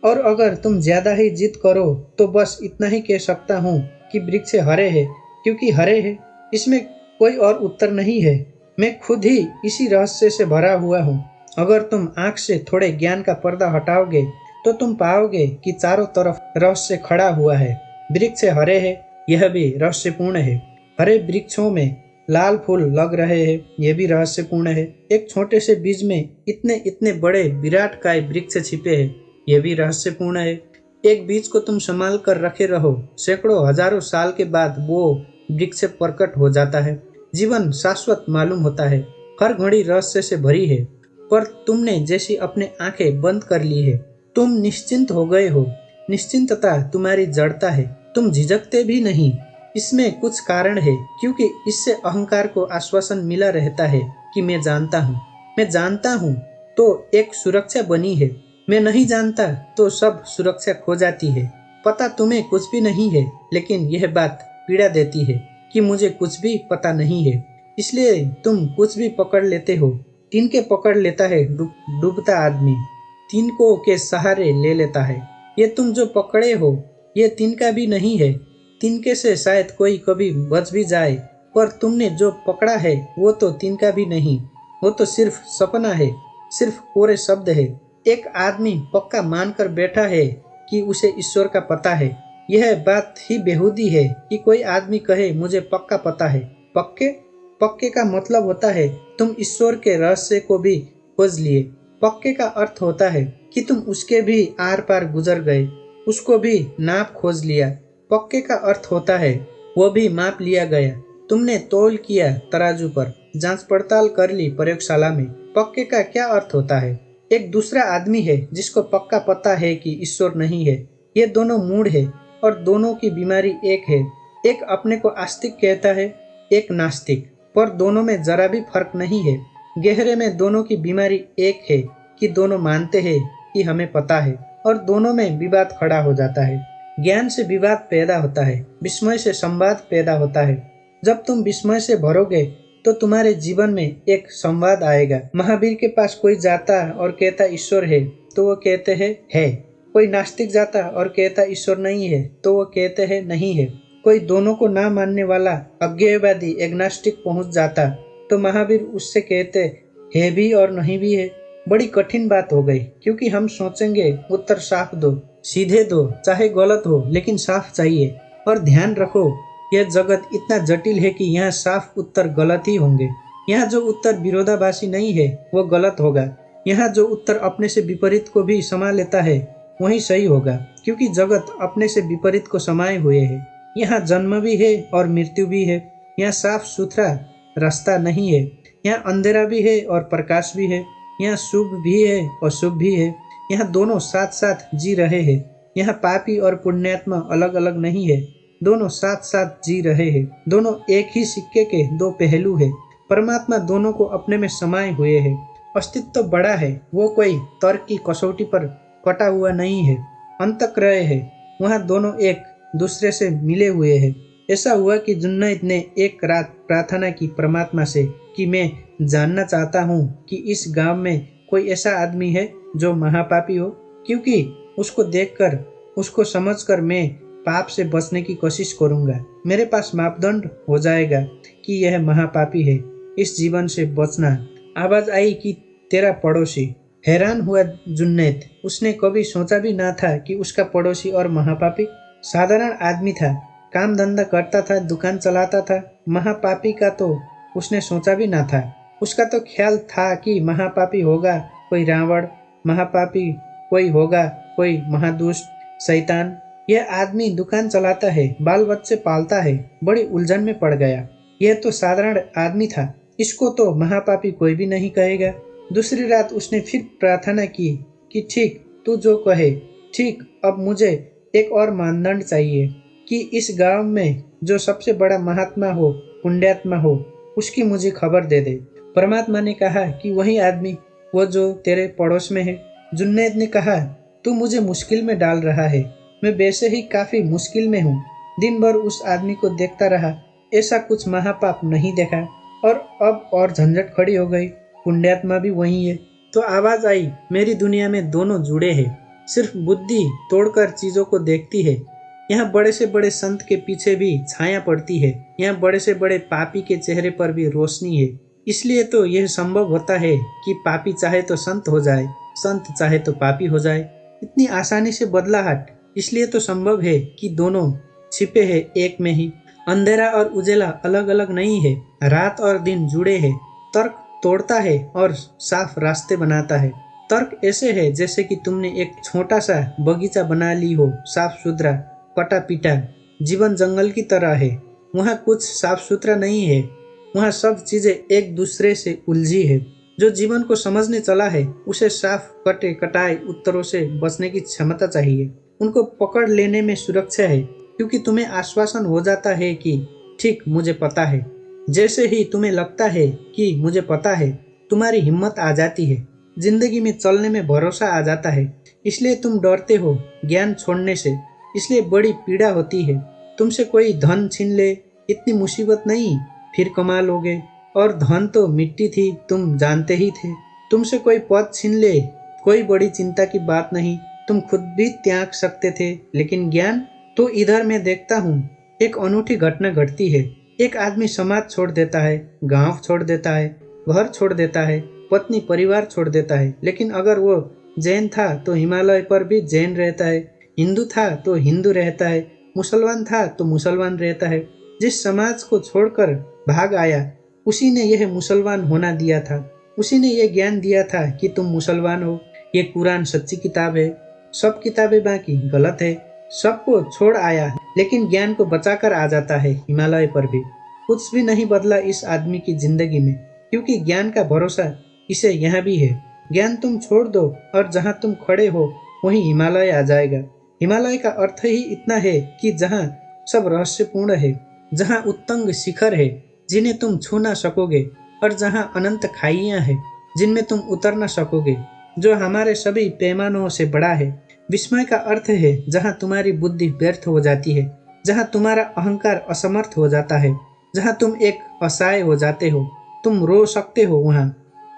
और अगर तुम ज्यादा ही जिद करो तो बस इतना ही कह सकता हूँ कि वृक्ष हरे है क्योंकि हरे है। इसमें कोई और उत्तर नहीं है। मैं खुद ही इसी रहस्य से भरा हुआ हूँ। अगर तुम आंख से थोड़े ज्ञान का पर्दा हटाओगे तो तुम पाओगे कि चारों तरफ रहस्य खड़ा हुआ है। वृक्ष हरे है, यह भी रहस्यपूर्ण है। हरे वृक्षों में लाल फूल लग रहे हैं, यह भी रहस्यपूर्ण है। एक छोटे से बीज में इतने इतने बड़े विराटकाय वृक्ष छिपे हैं, यह भी रहस्यपूर्ण है। एक बीज को तुम संभाल कर रखे रहो, सैकड़ों हजारों साल के बाद वो वृक्ष प्रकट हो जाता है। जीवन शाश्वत मालूम होता है। हर घड़ी रहस्य से भरी है, पर तुमने जैसी अपने आंखें बंद कर ली है, तुम निश्चिंत हो गए हो। निश्चिंतता तुम्हारी जड़ता है, तुम झिझकते भी नहीं। इसमें कुछ कारण है, क्योंकि इससे अहंकार को आश्वासन मिला रहता है कि मैं जानता हूँ तो एक सुरक्षा बनी है। मैं नहीं जानता तो सब सुरक्षा खो जाती है। पता तुम्हें कुछ भी नहीं है, लेकिन यह बात पीड़ा देती है कि मुझे कुछ भी पता नहीं है, इसलिए तुम कुछ भी पकड़ लेते हो। तिनके पकड़ लेता है डूबता आदमी, तिनकों के सहारे ले लेता है। ये तुम जो पकड़े हो ये तिनका भी नहीं है। तिनके से शायद कोई कभी बच भी जाए, पर तुमने जो पकड़ा है वो तो तिनका भी नहीं। वो तो सिर्फ सपना है, सिर्फ कोरे शब्द है। एक आदमी पक्का मानकर बैठा है कि उसे ईश्वर का पता है। यह बात ही बेहूदी है कि कोई आदमी कहे मुझे पक्का पता है। पक्के पक्के का मतलब होता है तुम ईश्वर के रहस्य को भी खोज लिए। पक्के का अर्थ होता है कि तुम उसके भी आर पार गुजर गए, उसको भी नाप खोज लिया। पक्के का अर्थ होता है वो भी माप लिया गया। तुमने तौल किया तराजू पर, जांच पड़ताल कर ली प्रयोगशाला में। पक्के का क्या अर्थ होता है? एक दूसरा आदमी है जिसको पक्का पता है कि ईश्वर नहीं है। ये दोनों मूड है और दोनों की बीमारी एक है। एक अपने को आस्तिक कहता है, एक नास्तिक, पर दोनों में जरा भी फर्क नहीं है। गहरे में दोनों की बीमारी एक है कि दोनों मानते हैं कि हमें पता है, और दोनों में विवाद खड़ा हो जाता है। ज्ञान से विवाद पैदा होता है, विस्मय से संवाद पैदा होता है। जब तुम विस्मय से भरोगे तो तुम्हारे जीवन में एक संवाद आएगा। महावीर के पास कोई जाता और कहता ईश्वर है तो वो कहते हैं है। कोई नास्तिक जाता और कहता ईश्वर नहीं है तो वो कहते हैं नहीं है। कोई दोनों को ना मानने वाला अज्ञेयवादी एग्नास्टिक पहुंच जाता तो महावीर उससे कहते है भी और नहीं भी है। बड़ी कठिन बात हो गई, क्योंकि हम सोचेंगे उत्तर साफ दो, सीधे दो, चाहे गलत हो लेकिन साफ चाहिए। और ध्यान रखो, यह जगत इतना जटिल है कि यहाँ साफ उत्तर गलत ही होंगे। यहाँ जो उत्तर विरोधाभासी नहीं है वो गलत होगा। यहाँ जो उत्तर अपने से विपरीत को भी समा लेता है वही सही होगा, क्योंकि जगत अपने से विपरीत को समाये हुए है। यहाँ जन्म भी है और मृत्यु भी है। यहाँ साफ सुथरा रास्ता नहीं है। यहाँ अंधेरा भी है और प्रकाश भी है। यहाँ शुभ भी है और शुभ भी है। यहाँ दोनों साथ साथ जी रहे हैं। यहाँ पापी और पुण्यात्मा अलग अलग नहीं है, दोनों साथ साथ जी रहे हैं। दोनों एक ही सिक्के के दो पहलू है। परमात्मा दोनों को अपने में समाये हुए है। अस्तित्व बड़ा है, वो कोई तर्क की कसौटी पर कटा हुआ नहीं है, अंतःक्रय है। वहाँ दोनों एक दूसरे से मिले हुए हैं। ऐसा हुआ कि जुन्नैद ने एक रात प्रार्थना की परमात्मा से कि मैं जानना चाहता हूँ कि इस गांव में कोई ऐसा आदमी है जो महापापी हो, क्योंकि उसको देखकर, उसको समझकर मैं पाप से बचने की कोशिश करूंगा। मेरे पास मापदंड हो जाएगा कि यह महापापी है, इस जीवन से बचना। आवाज आई कि तेरा पड़ोसी। हैरान हुआ जुन्नैद। उसने कभी सोचा भी ना था कि उसका पड़ोसी और महापापी साधारण आदमी था, काम धंधा करता था, दुकान चलाता था। महापापी का तो उसने सोचा भी ना था। उसका तो ख्याल था कि महापापी होगा कोई रावण, महापापी कोई होगा कोई महादुष्ट शैतान। यह आदमी दुकान चलाता है, बाल बच्चे पालता है। बड़ी उलझन में पड़ गया। यह तो साधारण आदमी था, इसको तो महापापी कोई भी नहीं कहेगा। दूसरी रात उसने फिर प्रार्थना की कि ठीक, तू जो कहे ठीक। अब मुझे एक और मानदंड चाहिए कि इस गांव में जो सबसे बड़ा महात्मा हो, पुण्यात्मा हो, उसकी मुझे खबर दे दे। परमात्मा ने कहा कि वही आदमी, वो जो तेरे पड़ोस में है। जुन्नैद ने कहा, तू मुझे मुश्किल में डाल रहा है। मैं वैसे ही काफी मुश्किल में हूँ। दिन भर उस आदमी को देखता रहा, ऐसा कुछ महापाप नहीं देखा, और अब और झंझट खड़ी हो गई। पुण्यात्मा भी वही है। तो आवाज आई, मेरी दुनिया में दोनों जुड़े हैं। सिर्फ बुद्धि तोड़कर चीजों को देखती है। यहाँ बड़े से बड़े संत के पीछे भी छाया पड़ती है। यहाँ बड़े से बड़े पापी के चेहरे पर भी रोशनी है। इसलिए तो यह संभव होता है कि पापी चाहे तो संत हो जाए, संत चाहे तो पापी हो जाए। इतनी आसानी से बदलाहट इसलिए तो संभव है कि दोनों छिपे हैं एक में ही। अंधेरा और उजेला अलग अलग नहीं है, रात और दिन जुड़े हैं। तर्क तोड़ता है और साफ रास्ते बनाता है। तर्क ऐसे है जैसे कि तुमने एक छोटा सा बगीचा बना ली हो, साफ सुथरा, कटा पीटा। जीवन जंगल की तरह है, वहाँ कुछ साफ सुथरा नहीं है। वहाँ सब चीजें एक दूसरे से उलझी है। जो जीवन को समझने चला है उसे साफ कटे कटाए उत्तरों से बचने की क्षमता चाहिए। उनको पकड़ लेने में सुरक्षा है, क्योंकि तुम्हें आश्वासन हो जाता है कि ठीक, मुझे पता है। जैसे ही तुम्हें लगता है कि मुझे पता है, तुम्हारी हिम्मत आ जाती है, जिंदगी में चलने में भरोसा आ जाता है। इसलिए तुम डरते हो ज्ञान छोड़ने से, इसलिए बड़ी पीड़ा होती है। तुमसे कोई धन छीन ले, इतनी मुसीबत नहीं, फिर कमा लोगे। और धन तो मिट्टी थी, तुम जानते ही थे। तुमसे कोई पद छीन ले, कोई बड़ी चिंता की बात नहीं, तुम खुद भी त्याग सकते थे। लेकिन ज्ञान तो इधर मैं देखता हूँ, एक अनूठी घटना घटती है। एक आदमी समाज छोड़ देता है, गांव छोड़ देता है, घर छोड़ देता है, पत्नी परिवार छोड़ देता है। लेकिन अगर वो जैन था तो हिमालय पर भी जैन रहता है, हिंदू था तो हिंदू रहता है, मुसलमान था तो मुसलमान रहता है। जिस समाज को छोड़कर भाग आया, उसी ने यह मुसलमान होना दिया था। उसी ने यह ज्ञान दिया था कि तुम मुसलमान हो। ये कुरान सच्ची किताब है, सब किताबें बाकी गलत है। सबको छोड़ आया, लेकिन ज्ञान को बचाकर आ जाता है हिमालय पर भी। कुछ भी नहीं बदला इस आदमी की जिंदगी में, क्योंकि ज्ञान का भरोसा इसे यहाँ भी है। ज्ञान तुम छोड़ दो और जहाँ तुम खड़े हो वहीं हिमालय आ जाएगा। हिमालय का अर्थ ही इतना है कि जहाँ सब रहस्यपूर्ण है, जहाँ उत्तुंग शिखर है जिन्हें तुम छू ना सकोगे, और जहाँ अनंत खाइयाँ हैं जिनमें तुम उतर ना सकोगे, जो हमारे सभी पैमानों से बड़ा है। विस्मय का अर्थ है जहाँ तुम्हारी बुद्धि व्यर्थ हो जाती है, जहाँ तुम्हारा अहंकार असमर्थ हो जाता है, जहाँ तुम एक असहाय हो जाते हो। तुम रो सकते हो वहाँ,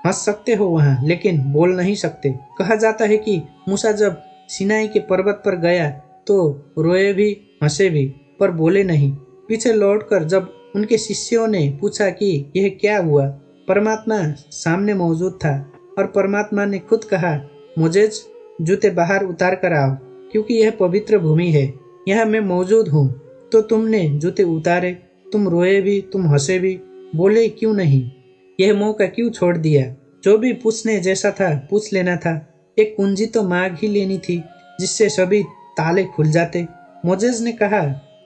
हंस सकते हो वहाँ, लेकिन बोल नहीं सकते। कहा जाता है कि मूसा जब सिनाई के पर्वत पर गया तो रोए भी, हंसे भी, पर बोले नहीं। पीछे लौटकर जब उनके शिष्यों ने पूछा कि यह क्या हुआ, परमात्मा सामने मौजूद था और परमात्मा ने खुद कहा, मोजेज, जूते बाहर उतार कर आओ, क्योंकि यह पवित्र भूमि है, यहाँ मैं मौजूद हूँ। तो तुमने जूते उतारे, तुम रोए भी, तुम हंसे भी, बोले क्यों नहीं? यह मौका क्यों छोड़ दिया? जो भी पूछने जैसा था पूछ लेना था। एक कुंजी तो मांग ही लेनी थी जिससे सभी ताले खुल जाते। मोजेज ने कहा,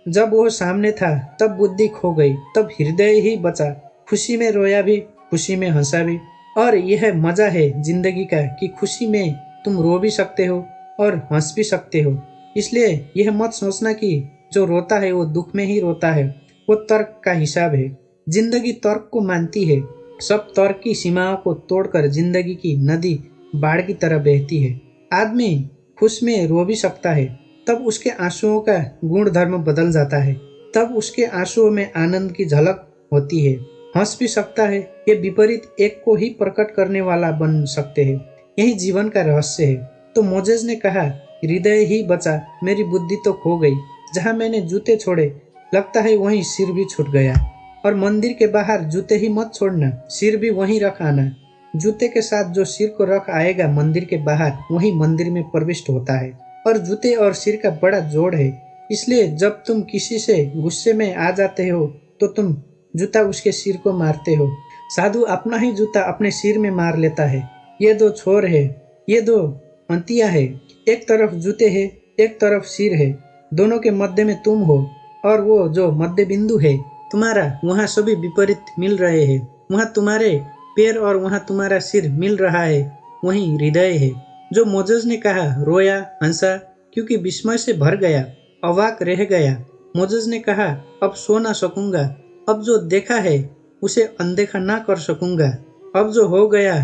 जब वो सामने था तब बुद्धि खो गई, तब हृदय ही बचा। खुशी में रोया भी, खुशी में हंसा भी। और यह मजा है जिंदगी का कि खुशी में तुम रो भी सकते हो और हंस भी सकते हो। इसलिए यह मत सोचना कि जो रोता है वो दुख में ही रोता है। वो तर्क का हिसाब है। जिंदगी तर्क को मानती है। सब तर्क की सीमाओं को तोड़कर जिंदगी की नदी बाढ़ की तरह बहती है। आदमी खुश में रो भी सकता है, तब उसके आंसुओं का गुण धर्म बदल जाता है। तब उसके आंसुओं में आनंद की झलक होती है। हंस भी सकता है। ये विपरीत एक को ही प्रकट करने वाला बन सकते हैं। यही जीवन का रहस्य है। तो मोजेस ने कहा, हृदय ही बचा, मेरी बुद्धि तो खो गई। जहाँ मैंने जूते छोड़े, लगता है वहीं सिर भी छूट गया। और मंदिर के बाहर जूते ही मत छोड़ना, सिर भी वहीं रख आना। जूते के साथ जो सिर को रख आएगा मंदिर के बाहर, वही मंदिर में प्रविष्ट होता है। और जूते और सिर का बड़ा जोड़ है। इसलिए जब तुम किसी से गुस्से में आ जाते हो तो तुम जूता उसके सिर को मारते हो। साधु अपना ही जूता अपने सिर में मार लेता है। ये दो छोर है, ये दो अंतिया है। एक तरफ जूते है, एक तरफ सिर है। दोनों के मध्य में तुम हो, और वो जो मध्य बिंदु है तुम्हारा, वहाँ सभी विपरीत मिल रहे हैं। वहाँ तुम्हारे पैर और वहाँ तुम्हारा सिर मिल रहा है, वहीं हृदय है। जो मोजेस ने कहा, रोया, हंसा, क्योंकि विस्मय से भर गया, अवाक रह गया। मोजेस ने कहा, अब सो ना सकूंगा, अब जो देखा है उसे अनदेखा ना कर सकूंगा। अब जो हो गया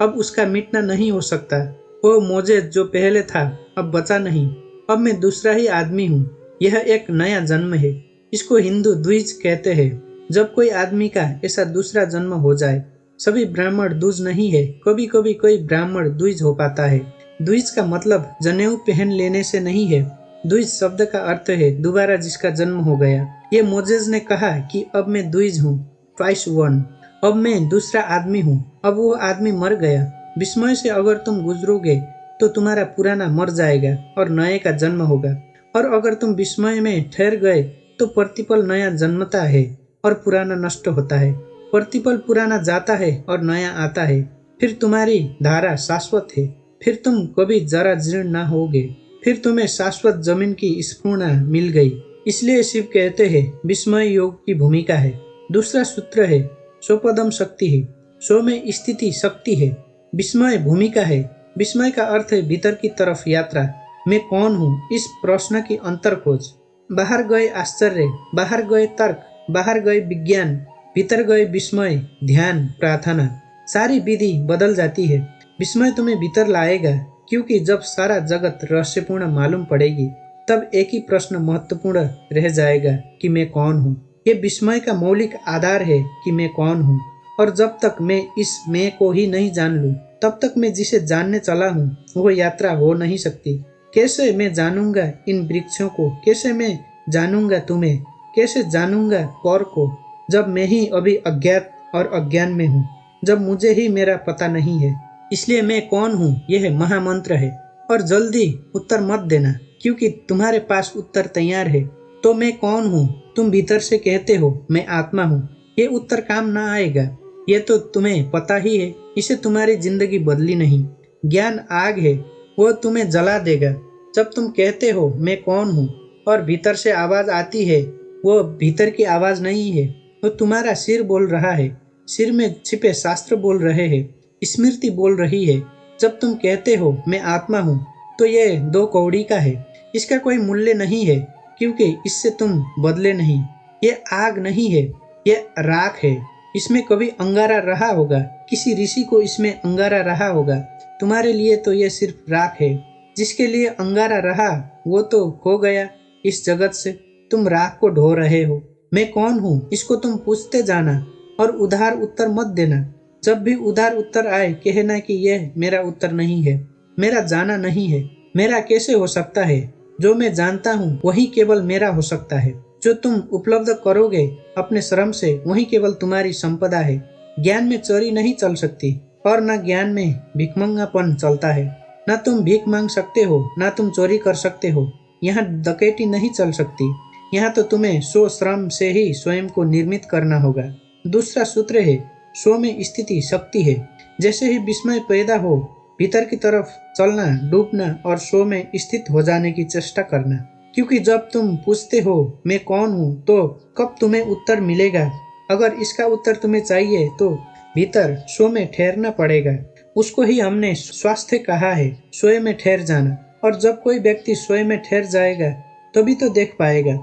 अब उसका मिटना नहीं हो सकता। वो मोजेस जो पहले था अब बचा नहीं, अब मैं दूसरा ही आदमी हूँ। यह एक नया जन्म है। इसको हिंदू द्विज कहते हैं। जब कोई आदमी का ऐसा दूसरा जन्म हो जाए। सभी ब्राह्मण द्विज नहीं है, कभी कभी कोई ब्राह्मण द्विज हो पाता है। द्विज का मतलब जनेऊ पहन लेने से नहीं है। द्विज शब्द का अर्थ है दोबारा जिसका जन्म हो गया। ये मोजेस ने कहा कि अब मैं द्विज हूँ, ट्वाइस वन। अब मैं दूसरा आदमी हूँ। अब वो आदमी मर गया। विस्मय से अगर तुम गुजरोगे तो तुम्हारा पुराना मर जाएगा और नए का जन्म होगा। और अगर तुम विस्मय में ठहर गए तो प्रतिपल नया जन्मता है और पुराना नष्ट होता है। प्रतिपल पुराना जाता है और नया आता है। फिर तुम्हारी धारा शाश्वत है। फिर तुम कभी जरा जीर्ण ना होगे। फिर तुम्हें शाश्वत जमीन की स्फूर्णा मिल गई। इसलिए शिव कहते हैं विस्मय योग की भूमिका है। दूसरा सूत्र है स्वपदम शक्ति है। स्व में स्थिति शक्ति है, विस्मय भूमिका है। विस्मय का अर्थ है भीतर की तरफ यात्रा। मैं कौन हूँ, इस प्रश्न की अंतर खोज। बाहर गए आश्चर्य, बाहर गए तर्क, बाहर गए विज्ञान, भीतर गए विस्मय, ध्यान, प्रार्थना। सारी विधि बदल जाती है। विस्मय तुम्हें भीतर लाएगा, क्योंकि जब सारा जगत रहस्यपूर्ण मालूम पड़ेगी तब एक ही प्रश्न महत्वपूर्ण रह जाएगा कि मैं कौन हूँ। ये विस्मय का मौलिक आधार है कि मैं कौन हूँ। और जब तक मैं इस मैं को ही नहीं जान लूँ, तब तक मैं जिसे जानने चला हूँ वो यात्रा हो नहीं सकती। कैसे मैं जानूंगा इन वृक्षों को, कैसे मैं जानूंगा तुम्हें, कैसे जानूंगा पर को, जब मैं ही अभी अज्ञात और अज्ञान में हूँ, जब मुझे ही मेरा पता नहीं है। इसलिए मैं कौन हूँ यह महामंत्र है। और जल्दी उत्तर मत देना, क्योंकि तुम्हारे पास उत्तर तैयार है। तो मैं कौन हूँ, तुम भीतर से कहते हो मैं आत्मा हूँ। ये उत्तर काम ना आएगा। ये तो तुम्हें पता ही है, इसे तुम्हारी जिंदगी बदली नहीं। ज्ञान आग है, वो तुम्हें जला देगा। जब तुम कहते हो मैं कौन हूँ और भीतर से आवाज आती है, वो भीतर की आवाज नहीं है, वो तुम्हारा सिर बोल रहा है। सिर में छिपे शास्त्र बोल रहे हैं, स्मृति बोल रही है। जब तुम कहते हो मैं आत्मा हूँ, तो ये 2 कौड़ी का है। इसका कोई मूल्य नहीं है, क्योंकि इससे तुम बदले नहीं। ये आग नहीं है, ये राख है। इसमें कभी अंगारा रहा होगा, किसी ऋषि को इसमें अंगारा रहा होगा। तुम्हारे लिए तो ये सिर्फ राख है। जिसके लिए अंगारा रहा वो तो खो गया इस जगत से। तुम राख को ढो रहे हो। मैं कौन हूँ इसको तुम पूछते जाना और उधार उत्तर मत देना। जब भी उधार उत्तर आए कहना कि यह मेरा उत्तर नहीं है, मेरा जाना नहीं है। मेरा कैसे हो सकता है? जो मैं जानता हूँ वही केवल मेरा हो सकता है। जो तुम उपलब्ध करोगे अपने श्रम से वही केवल तुम्हारी संपदा है। ज्ञान में चोरी नहीं चल सकती और न ज्ञान में भिखमंगापन चलता है। न तुम भीख मांग सकते हो, न तुम चोरी कर सकते हो। यहाँ डकैती नहीं चल सकती। यहाँ तो तुम्हें स्व श्रम से ही स्वयं को निर्मित करना होगा। दूसरा सूत्र है स्व में स्थिति शक्ति है। जैसे ही विस्मय पैदा हो, भीतर की तरफ चलना, डूबना और स्व में स्थित हो जाने की चेष्टा करना। क्योंकि जब तुम पूछते हो मैं कौन हूँ, तो कब तुम्हें उत्तर मिलेगा? अगर इसका उत्तर तुम्हें चाहिए तो भीतर स्व में ठहरना पड़ेगा। उसको ही हमने स्वास्थ्य कहा है, स्वयं में ठहर जाना। और जब कोई व्यक्ति स्वयं में ठहर जाएगा तभी तो देख पाएगा।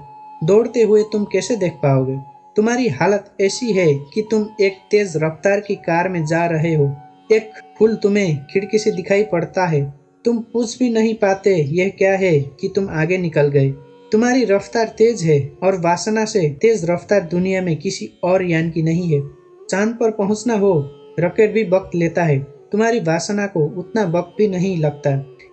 दौड़ते हुए तुम कैसे देख पाओगे? तुम्हारी हालत ऐसी है कि तुम एक तेज रफ्तार की कार में जा रहे हो। एक फूल तुम्हें खिड़की से दिखाई पड़ता है तुम पूछ भी नहीं पाते यह क्या है कि तुम आगे निकल गए। तुम्हारी रफ्तार तेज है और वासना से तेज रफ्तार दुनिया में किसी और यान की नहीं है। चांद पर पहुंचना हो, रॉकेट भी वक्त लेता है, तुम्हारी वासना को उतना वक्त भी नहीं लगता।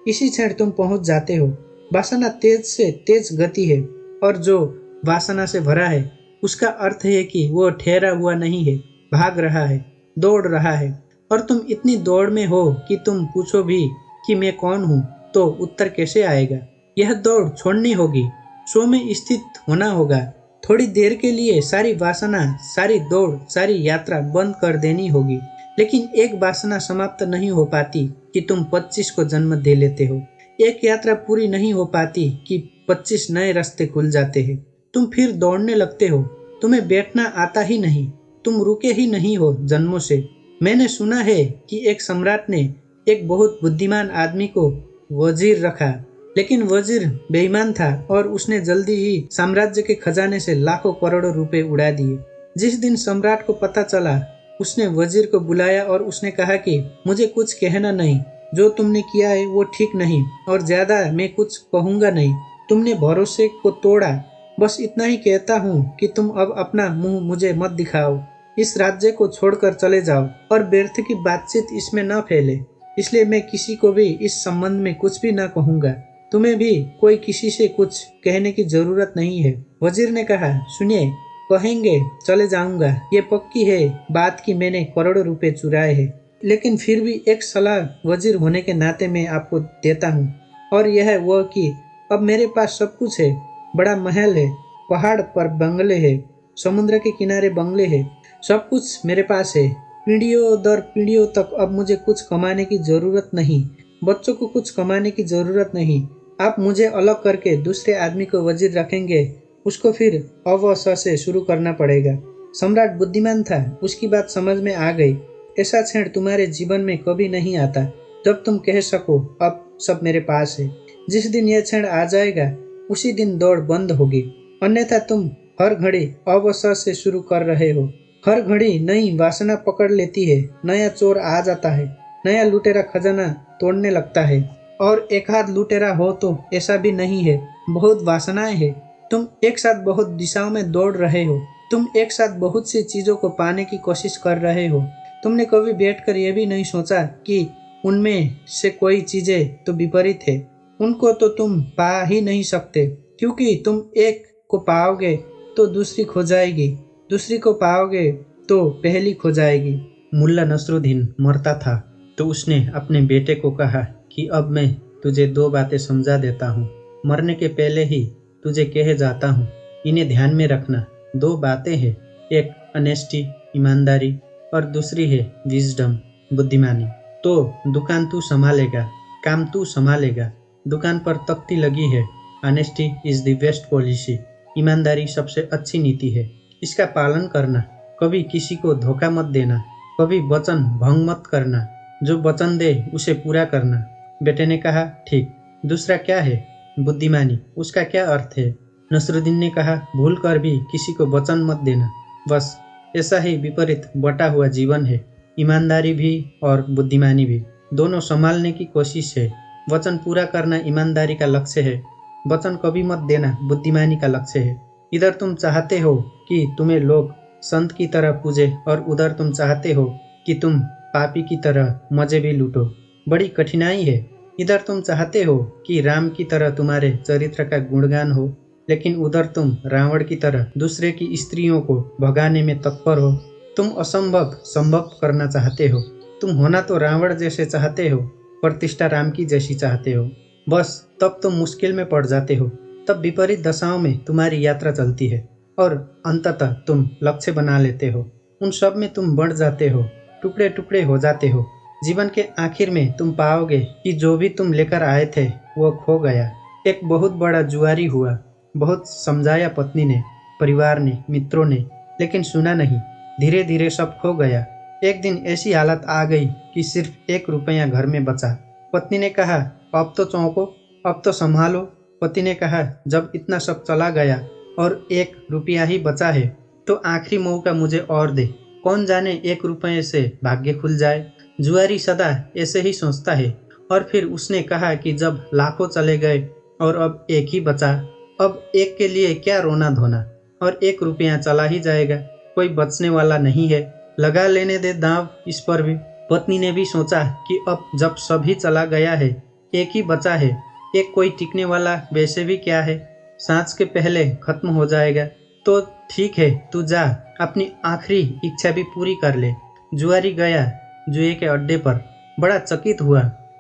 इसी क्षण तुम पहुंच जाते हो। वासना तेज से तेज गति है, और जो वासना से भरा है उसका अर्थ है कि वो ठहरा हुआ नहीं है, भाग रहा है, दौड़ रहा है। और तुम इतनी दौड़ में हो कि तुम पूछो भी कि मैं कौन हूँ तो उत्तर कैसे आएगा। यह दौड़ छोड़नी होगी, स्व में स्थित होना होगा। थोड़ी देर के लिए सारी वासना, सारी दौड़, सारी यात्रा बंद कर देनी होगी। लेकिन एक वासना समाप्त नहीं हो पाती कि तुम 25 को जन्म दे लेते हो। एक यात्रा पूरी नहीं हो पाती कि 25 नए रास्ते खुल जाते हैं। तुम फिर दौड़ने लगते हो। तुम्हें बैठना आता ही नहीं, तुम रुके ही नहीं हो जन्मों से। मैंने सुना है कि एक सम्राट ने एक बहुत बुद्धिमान आदमी को वजीर रखा, लेकिन वजीर बेईमान था और उसने जल्दी ही साम्राज्य के खजाने से लाखों करोड़ों रुपए उड़ा दिए। जिस दिन सम्राट को पता चला, उसने वजीर को बुलाया और उसने कहा कि मुझे कुछ कहना नहीं, जो तुमने किया है वो ठीक नहीं और ज्यादा मैं कुछ कहूंगा नहीं। तुमने भरोसे को तोड़ा, बस इतना ही कहता हूँ कि तुम अब अपना मुंह मुझे मत दिखाओ। इस राज्य को छोड़कर चले जाओ और व्यर्थ की बातचीत इसमें न फैले। इसलिए मैं किसी को भी इस संबंध में कुछ भी न कहूँगा। तुम्हें भी कोई किसी से कुछ कहने की जरूरत नहीं है। वजीर ने कहा, सुनिए, कहेंगे चले जाऊंगा, ये पक्की है बात कि मैंने करोड़ों रुपए चुराए हैं, लेकिन फिर भी एक सलाह वजीर होने के नाते मैं आपको देता हूँ, और यह है वो कि अब मेरे पास सब कुछ है। बड़ा महल है, पहाड़ पर बंगले है, समुद्र के किनारे बंगले है, सब कुछ मेरे पास है। पीढ़ियों दर पीढ़ियों तक अब मुझे कुछ कमाने की जरूरत नहीं, बच्चों को कुछ कमाने की जरूरत नहीं। आप मुझे अलग करके दूसरे आदमी को वजीर रखेंगे, उसको फिर अवसर से शुरू करना पड़ेगा। सम्राट बुद्धिमान था, उसकी बात समझ में आ गई। ऐसा क्षण तुम्हारे जीवन में कभी नहीं आता जब तुम कह सको अब सब मेरे पास है। जिस दिन यह क्षण आ जाएगा उसी दिन दौड़ बंद होगी, अन्यथा तुम हर घड़ी अवसर से शुरू कर रहे हो। हर घड़ी नई वासना पकड़ लेती है, नया चोर आ जाता है, नया लुटेरा खजाना तोड़ने लगता है। और एक हाथ लुटेरा हो तो ऐसा भी नहीं है, बहुत वासनाएं हैं। तुम एक साथ बहुत दिशाओं में दौड़ रहे हो, तुम एक साथ बहुत सी चीजों को पाने की कोशिश कर रहे हो। तुमने कभी बैठकर यह भी नहीं सोचा कि उनमें से कोई चीजें तो विपरीत है, उनको तो तुम पा ही नहीं सकते, क्योंकि तुम एक को पाओगे तो दूसरी खो जाएगी, दूसरी को पाओगे तो पहली खो जाएगी। मुल्ला नसरुद्दीन मरता था तो उसने अपने बेटे को कहा कि अब मैं तुझे 2 बातें समझा देता हूँ, मरने के पहले ही तुझे कहे जाता हूँ, इन्हें ध्यान में रखना। 2 बातें हैं, एक ऑनेस्टी ईमानदारी और दूसरी है विजडम बुद्धिमानी। तो दुकान तू संभालेगा, काम तू संभालेगा। दुकान पर तख्ती लगी है, honesty is the best policy, ईमानदारी सबसे अच्छी नीति है, इसका पालन करना। कभी किसी को धोखा मत देना, कभी वचन भंग मत करना, जो वचन दे उसे पूरा करना। बेटे ने कहा, ठीक। दूसरा क्या है? बुद्धिमानी, उसका क्या अर्थ है? नसरुद्दीन ने कहा, भूल कर भी किसी को वचन मत देना। बस ऐसा ही विपरीत बटा हुआ जीवन है, ईमानदारी भी और बुद्धिमानी भी, दोनों संभालने की कोशिश है। वचन पूरा करना ईमानदारी का लक्ष्य है, वचन कभी मत देना बुद्धिमानी का लक्ष्य है। इधर तुम चाहते हो कि तुम्हें लोग संत की तरह पूजे और उधर तुम चाहते हो कि तुम पापी की तरह मजे भी लूटो। बड़ी कठिनाई है। इधर तुम चाहते हो कि राम की तरह तुम्हारे चरित्र का गुणगान हो, लेकिन उधर तुम रावण की तरह दूसरे की स्त्रियों को भगाने में तत्पर हो। तुम असंभव संभव करना चाहते हो। तुम होना तो रावण जैसे चाहते हो, प्रतिष्ठा राम की जैसी चाहते हो। बस तब तुम मुश्किल में पड़ जाते हो। तब विपरीत दशाओं में तुम्हारी यात्रा चलती है और अंततः तुम लक्ष्य बना लेते हो। उन सब में तुम बढ़ जाते हो, टुकड़े टुकड़े हो जाते हो। जीवन के आखिर में तुम पाओगे कि जो भी तुम लेकर आए थे वो खो गया। एक बहुत बड़ा जुआरी हुआ, बहुत समझाया पत्नी ने, परिवार ने, मित्रों ने, लेकिन सुना नहीं। धीरे धीरे सब खो गया। एक दिन ऐसी हालत आ गई कि सिर्फ 1 रुपया घर में बचा। पत्नी ने कहा, अब तो चौंको, अब तो संभालो। पति ने कहा, जब इतना सब चला गया और 1 रुपया ही बचा है तो आखिरी मौका मुझे और दे। कौन जाने 1 रुपये से भाग्य खुल जाए। जुआरी सदा ऐसे ही सोचता है। और फिर उसने कहा कि जब लाखों चले गए और अब एक ही बचा, अब एक के लिए क्या रोना धोना, और 1 रुपया चला ही जाएगा, कोई बचने वाला नहीं है, लगा लेने दे दांव इस पर भी। पत्नी ने भी सोचा कि अब जब सभी चला गया है, एक ही बचा है, एक कोई टिकने वाला वैसे भी क्या है, सांझ के पहले खत्म हो जाएगा, तो ठीक है, तू जा, अपनी आखिरी इच्छा भी पूरी कर ले। जुआरी गया जुए के अड्डे पर, बड़ा चकित हुआ,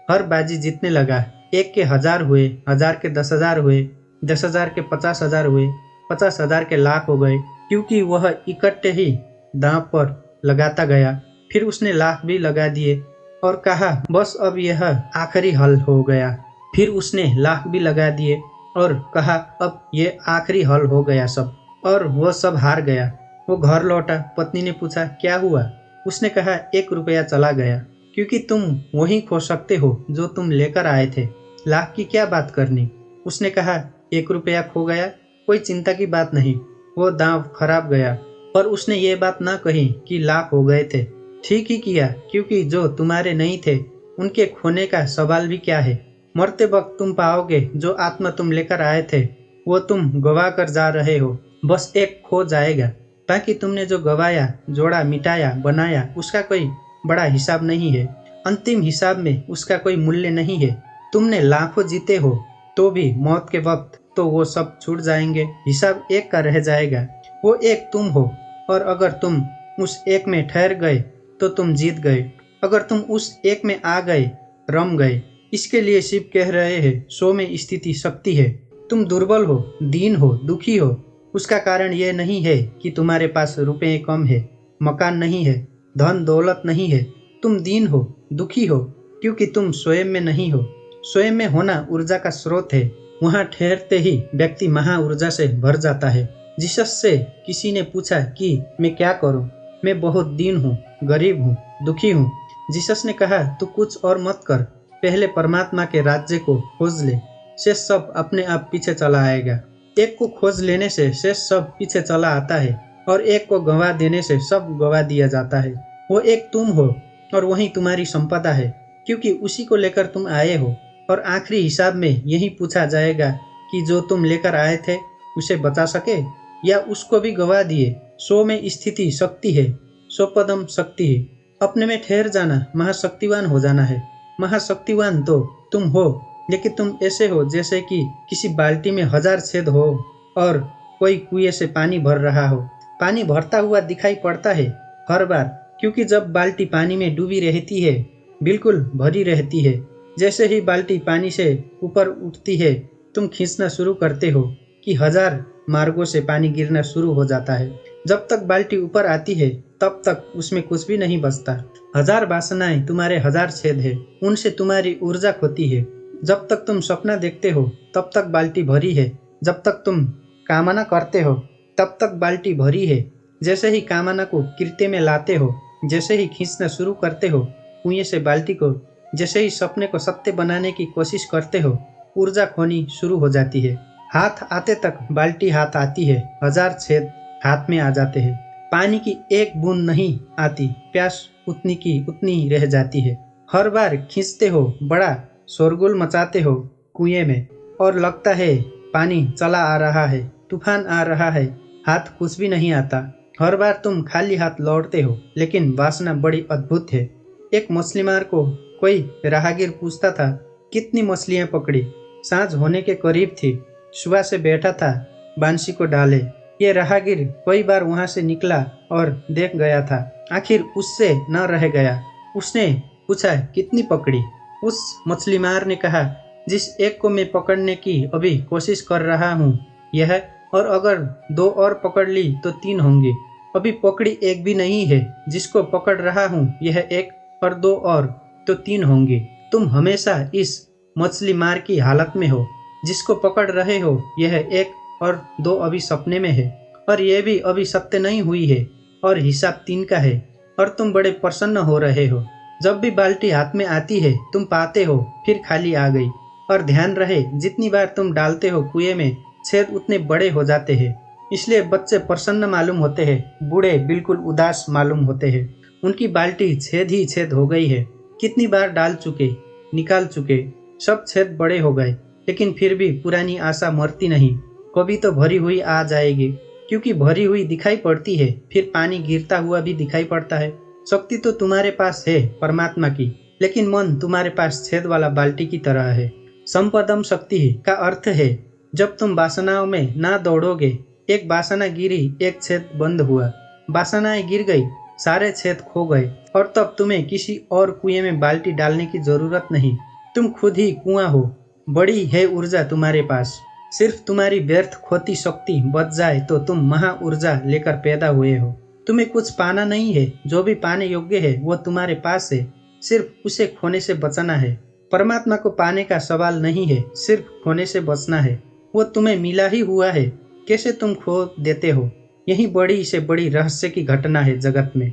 हर बाजी जीतने लगा। 1 के 1000 हुए, 1000 के 10,000 हुए, 10,000 के 50,000 हुए, 50,000 के लाख हो गए, क्योंकि वह इकट्ठे ही दांव पर लगाता गया। फिर उसने लाख भी लगा दिए और कहा बस अब यह आखिरी हल हो गया। फिर उसने लाख भी लगा दिए और कहा अब ये आखिरी हल हो गया सब, और वह सब हार गया। वो घर लौटा। पत्नी ने पूछा क्या हुआ? उसने कहा 1 रुपया चला गया, क्योंकि तुम वही खो सकते हो जो तुम लेकर आए थे, लाख की क्या बात करनी। उसने कहा 1 रुपया खो गया, कोई चिंता की बात नहीं, वो दांव खराब गया। पर उसने ये बात ना कही कि लाख हो गए थे। ठीक ही किया, क्योंकि जो तुम्हारे नहीं थे उनके खोने का सवाल भी क्या है। मरते वक्त तुम पाओगे जो आत्मा तुम लेकर आए थे वो तुम गवा कर जा रहे हो, बस एक खो जाएगा। बाकी तुमने जो गवाया, जोड़ा, मिटाया, बनाया, उसका कोई बड़ा हिसाब नहीं है। अंतिम हिसाब में उसका कोई मूल्य नहीं है। तुमने लाखों जीते हो तो भी मौत के वक्त तो वो सब छूट जाएंगे, हिसाब एक का रह जाएगा, वो एक तुम हो। और अगर तुम उस एक में ठहर गए तो तुम जीत गए, अगर तुम उस एक में आ गए रम गए। इसके लिए शिव कह रहे हैं 100 में स्थिति शक्ति है। तुम दुर्बल हो, दीन हो, दुखी हो, उसका कारण यह नहीं है कि तुम्हारे पास रुपए कम है, मकान नहीं है, धन दौलत नहीं है। तुम दीन हो, दुखी हो, क्योंकि तुम स्वयं में नहीं हो। स्वयं में होना ऊर्जा का स्रोत है। वहाँ ठहरते ही व्यक्ति महा ऊर्जा से भर जाता है। जीसस से किसी ने पूछा कि मैं क्या करूं? मैं बहुत दीन हूँ, गरीब हूँ, दुखी हूँ। जीसस ने कहा तू कुछ और मत कर, पहले परमात्मा के राज्य को खोज ले, शेष सब अपने आप पीछे चला आएगा। एक को खोज लेने से शेष सब पीछे चला आता है, और एक को गंवा देने से सब गंवा दिया जाता है। वो एक तुम हो और वही तुम्हारी संपदा है, क्योंकि उसी को लेकर तुम आए हो। और आखिरी हिसाब में यही पूछा जाएगा कि जो तुम लेकर आए थे उसे बचा सके या उसको भी गंवा दिए। 100 में स्थिति शक्ति है, 100 पदम शक्ति है। अपने में ठहर जाना, महाशक्तिवान हो जाना है। महाशक्तिवान तो तुम हो, लेकिन तुम ऐसे हो जैसे कि किसी बाल्टी में 1000 छेद हो और कोई कुएं से पानी भर रहा हो। पानी भरता हुआ दिखाई पड़ता है हर बार, क्योंकि जब बाल्टी पानी में डूबी रहती है, बिल्कुल भरी रहती है, जैसे ही बाल्टी पानी से ऊपर उठती है तुम खींचना शुरू करते हो कि 1000 मार्गों से पानी गिरना शुरू हो जाता है। जब तक बाल्टी ऊपर आती है तब तक उसमें कुछ भी नहीं बचता। 1000 वासनाएं तुम्हारे 1000 छेद है, उनसे तुम्हारी ऊर्जा खोती है। जब तक तुम सपना देखते हो तब तक बाल्टी भरी है, जब तक तुम कामना करते हो तब तक बाल्टी भरी है। जैसे ही कामना को कृत्य में लाते हो, जैसे ही खींचना शुरू करते हो कुएं से बाल्टी को, जैसे ही सपने को सत्य बनाने की कोशिश करते हो, ऊर्जा खोनी शुरू हो जाती है। हाथ आते तक बाल्टी हाथ आती है, 1000 छेद हाथ में आ जाते हैं। पानी की एक बूंद नहीं आती, प्यास उतनी की उतनी रह जाती है। हर बार खींचते हो, बड़ा शोरगुल मचाते हो कुएं में, और लगता है पानी चला आ रहा है, तूफान आ रहा है, हाथ कुछ भी नहीं आता। हर बार तुम खाली हाथ लौटते हो, लेकिन वासना बड़ी अद्भुत है। एक मछली मार को कोई राहगीर पूछता था कितनी मछलियां पकड़ी। सांझ होने के करीब थी, सुबह से बैठा था बांसी को डाले। ये राहगीर कई बार वहां से निकला और देख गया था, आखिर उससे न रह गया। उसने पूछा कितनी पकड़ी? उस मछली मार ने कहा जिस एक को मैं पकड़ने की अभी कोशिश कर रहा हूँ यह, और अगर 2 और पकड़ ली तो 3 होंगी। अभी पकड़ी एक भी नहीं है, जिसको पकड़ रहा हूँ यह एक, और 2 और तो 3 होंगी। तुम हमेशा इस मछली मार की हालत में हो, जिसको पकड़ रहे हो यह एक, और 2 अभी सपने में है, और यह भी अभी सत्य नहीं हुई है, और हिसाब 3 का है, और तुम बड़े प्रसन्न हो रहे हो। जब भी बाल्टी हाथ में आती है तुम पाते हो फिर खाली आ गई। और ध्यान रहे जितनी बार तुम डालते हो कुएं में, छेद उतने बड़े हो जाते हैं। इसलिए बच्चे प्रसन्न मालूम होते हैं, बूढ़े बिल्कुल उदास मालूम होते हैं। उनकी बाल्टी छेद ही छेद हो गई है, कितनी बार डाल चुके, निकाल चुके। सब छेद बड़े हो गए, लेकिन फिर भी पुरानी आशा मरती नहीं। कभी तो भरी हुई आ जाएगी, क्योंकि भरी हुई दिखाई पड़ती है, फिर पानी गिरता हुआ भी दिखाई पड़ता है। शक्ति तो तुम्हारे पास है परमात्मा की, लेकिन मन तुम्हारे पास छेद वाला बाल्टी की तरह है। संपदम शक्ति का अर्थ है जब तुम वासनाओं में ना दौड़ोगे। एक वासना गिरी, एक छेद बंद हुआ, वासनाएं गिर गई, सारे छेद खो गए, और तब तुम्हें किसी और कुएं में बाल्टी डालने की जरूरत नहीं। तुम खुद ही कुआं हो। बड़ी है ऊर्जा तुम्हारे पास। सिर्फ तुम्हारी व्यर्थ खोती शक्ति बच जाए तो तुम महा ऊर्जा लेकर पैदा हुए हो। तुम्हें कुछ पाना नहीं है, जो भी पाने योग्य है वो तुम्हारे पास है, सिर्फ उसे खोने से बचना है। परमात्मा को पाने का सवाल नहीं है, सिर्फ खोने से बचना है। वो तुम्हें मिला ही हुआ है, कैसे तुम खो देते हो। यही बड़ी से बड़ी रहस्य की घटना है जगत में।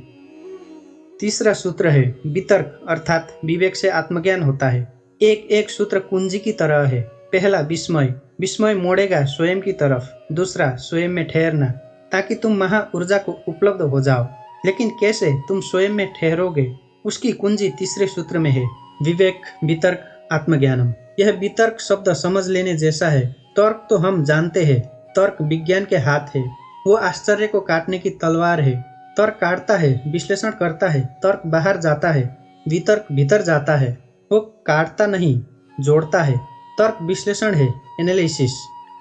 तीसरा सूत्र है वितर्क, अर्थात विवेक से आत्मज्ञान होता है। एक एक सूत्र कुंजी की तरह है। पहला विस्मय, विस्मय मोड़ेगा स्वयं की तरफ। दूसरा स्वयं में ठहरना, ताकि तुम महा ऊर्जा को उपलब्ध हो जाओ। लेकिन कैसे तुम स्वयं में ठहरोगे, उसकी कुंजी तीसरे सूत्र में है। विवेक, वितर्क, आत्मज्ञानम। यह वितर्क शब्द समझ लेने जैसा है। तर्क तो हम जानते हैं, तर्क विज्ञान के हाथ है। वो आश्चर्य को काटने की तलवार है। तर्क काटता है, विश्लेषण करता है, तर्क बाहर जाता है, वितर्क भीतर जाता है। वो काटता नहीं, जोड़ता है। तर्क विश्लेषण है, एनालिसिस।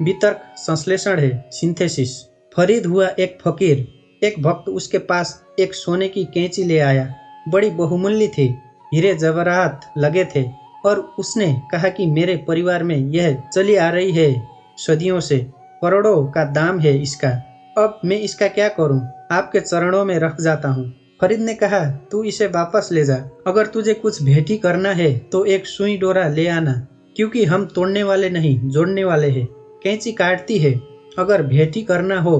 वितर्क संश्लेषण है, सिंथेसिस। फरीद हुआ एक फकीर। एक भक्त उसके पास एक सोने की कैंची ले आया। बड़ी बहुमूल्य थी, हीरे जवाहरात लगे थे, और उसने कहा कि मेरे परिवार में यह चली आ रही है सदियों से, करोड़ों का दाम है इसका। अब मैं इसका क्या करूं? आपके चरणों में रख जाता हूं। फरीद ने कहा, तू इसे वापस ले जा। अगर तुझे कुछ भेंट ही करना है तो एक सुई डोरा ले आना, क्योंकि हम तोड़ने वाले नहीं, जोड़ने वाले हैं। कैंची काटती है, अगर भेंट ही करना हो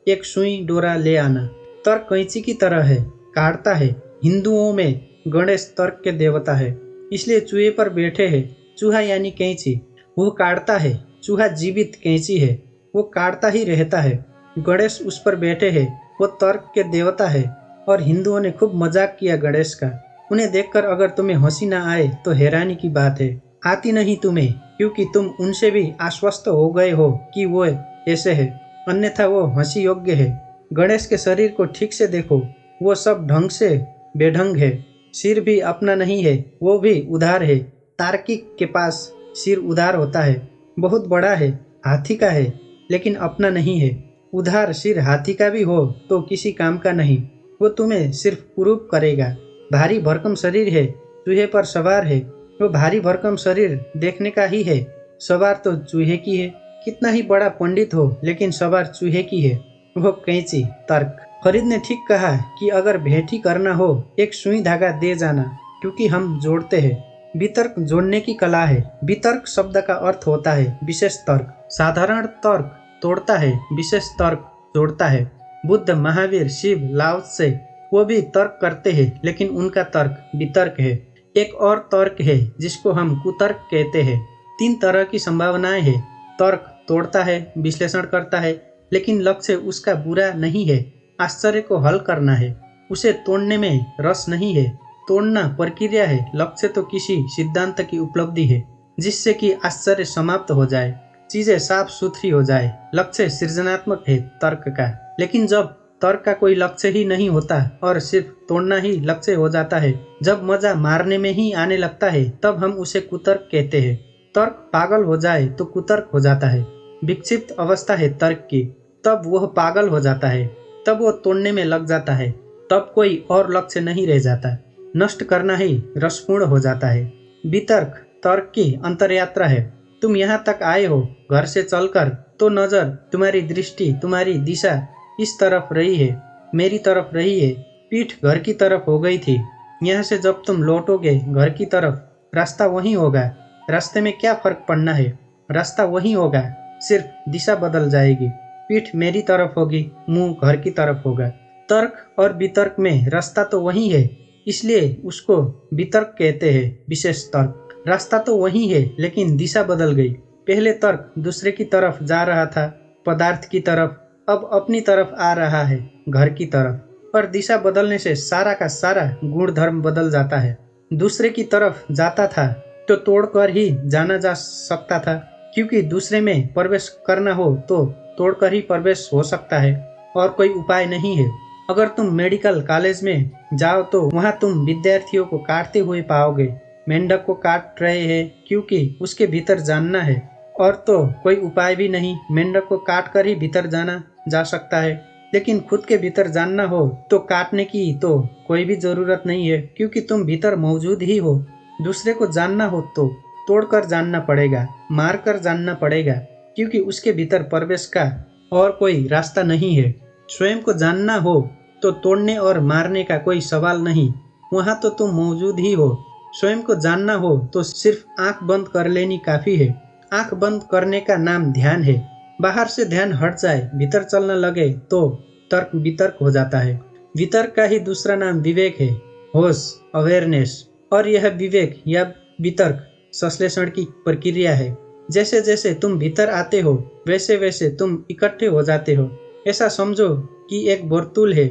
एक सुई डोरा ले आना। तर्क कैंची की तरह है, काटता है। हिंदुओं में गणेश तर्क के देवता है, इसलिए चूहे पर बैठे है। चूहा यानी कैंची, वो काटता है। चूहा जीवित कैंची है, वो काटता ही रहता है। गणेश उस पर बैठे हैं, वो तर्क के देवता है। और हिंदुओं ने खूब मजाक किया गणेश का। उन्हें देखकर अगर तुम्हें हंसी ना आए तो हैरानी की बात है। आती नहीं तुम्हें, क्योंकि तुम उनसे भी आश्वस्त हो गए हो कि वो ऐसे है, अन्यथा वो हंसी योग्य है। गणेश के शरीर को ठीक से देखो, वो सब ढंग से बेढंग है। सिर भी अपना नहीं है, वो भी उधार है। तार्किक के पास सिर उधार होता है, बहुत बड़ा है, हाथी का है, लेकिन अपना नहीं है। उधार सिर हाथी का भी हो तो किसी काम का नहीं, वो तुम्हें सिर्फ कुरूप करेगा। भारी भरकम शरीर है, चूहे पर सवार है। वो भारी भरकम शरीर देखने का ही है, सवार तो चूहे की है। कितना ही बड़ा पंडित हो, लेकिन सवार चूहे की है। वो कैंची, तर्क। फरीद ने ठीक कहा कि अगर भेंट ही करना हो एक सुई धागा दे जाना, क्योंकि हम जोड़ते हैं। वितर्क जोड़ने की कला है। वितर्क शब्द का अर्थ होता है विशेष तर्क। साधारण तर्क तोड़ता है, विशेष तर्क जोड़ता है। बुद्ध, महावीर, शिव, लाओ त्से वो भी तर्क करते हैं, लेकिन उनका तर्क वितर्क है। एक और तर्क है जिसको हम कुतर्क कहते हैं। 3 तरह की संभावनाएं हैं। तर्क तोड़ता है, विश्लेषण करता है, लेकिन लक्ष्य उसका बुरा नहीं है, आश्चर्य को हल करना है। उसे तोड़ने में रस नहीं है। तोड़ना प्रक्रिया है, लक्ष्य तो किसी सिद्धांत की उपलब्धि है, जिससे कि आश्चर्य समाप्त हो जाए, चीजें साफ सुथरी हो जाए। लक्ष्य सृजनात्मक है तर्क का। लेकिन जब तर्क का कोई लक्ष्य ही नहीं होता और सिर्फ तोड़ना ही लक्ष्य हो जाता है, जब मजा मारने में ही आने लगता है, तब हम उसे कुतर्क कहते हैं। तर्क पागल हो जाए तो कुतर्क हो जाता है। विक्षिप्त अवस्था है तर्क की, तब वह पागल हो जाता है, तब वो तोड़ने में लग जाता है, तब कोई और लक्ष्य नहीं रह जाता, नष्ट करना ही रसपूर्ण हो जाता है। वितर्क तर्क की अंतरयात्रा है। तुम यहाँ तक आए हो घर से चलकर, तो नजर, तुम्हारी दृष्टि, तुम्हारी दिशा इस तरफ रही है, मेरी तरफ रही है। पीठ घर की तरफ हो गई थी। यहाँ से जब तुम लौटोगे घर की तरफ, रास्ता वही होगा। रास्ते में क्या फर्क पड़ना है, रास्ता वही होगा, सिर्फ दिशा बदल जाएगी। पीठ मेरी तरफ होगी, मुंह घर की तरफ होगा। तर्क और वितर्क में रास्ता तो वही है, इसलिए उसको वितर्क कहते हैं, विशेष तर्क। रास्ता तो वही है, लेकिन दिशा बदल गई। पहले तर्क दूसरे की तरफ जा रहा था, पदार्थ की तरफ, अब अपनी तरफ आ रहा है, घर की तरफ। और दिशा बदलने से सारा का सारा गुण धर्म बदल जाता है। दूसरे की तरफ जाता था, तो तोड़कर ही जाना जा सकता था, क्योंकि दूसरे में प्रवेश करना हो तो तोड़कर ही प्रवेश हो सकता है और कोई उपाय नहीं है। अगर तुम मेडिकल कॉलेज में जाओ तो वहां तुम विद्यार्थियों को काटते हुए पाओगे। मेंढक को काट रहे हैं क्योंकि उसके भीतर जानना है, और तो कोई उपाय भी नहीं। मेंढक को काट कर ही भीतर जाना जा सकता है, लेकिन खुद के भीतर जानना हो तो काटने की तो कोई भी जरूरत नहीं है, क्योंकि तुम भीतर मौजूद ही हो। दूसरे को जानना हो तो तोड़कर जानना पड़ेगा, मारकर जानना पड़ेगा, क्योंकि उसके भीतर प्रवेश का और कोई रास्ता नहीं है। स्वयं को जानना हो तो तोड़ने और मारने का कोई सवाल नहीं, वहां तो तुम मौजूद ही हो। स्वयं को जानना हो तो सिर्फ आंख बंद कर लेनी काफी है। आंख बंद करने का नाम ध्यान है। बाहर से ध्यान हट जाए, भीतर चलने लगे तो तर्क वितर्क हो जाता है। वितर्क का ही दूसरा नाम विवेक है, होश, अवेयरनेस। और यह विवेक या वितर्क संश्लेषण की प्रक्रिया है। जैसे जैसे तुम भीतर आते हो वैसे वैसे तुम इकट्ठे हो जाते हो। ऐसा समझो कि एक वर्तुल है,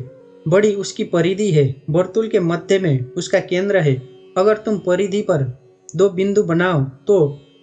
बड़ी उसकी परिधि है, वर्तुल के मध्य में उसका केंद्र है। अगर तुम परिधि पर दो बिंदु बनाओ तो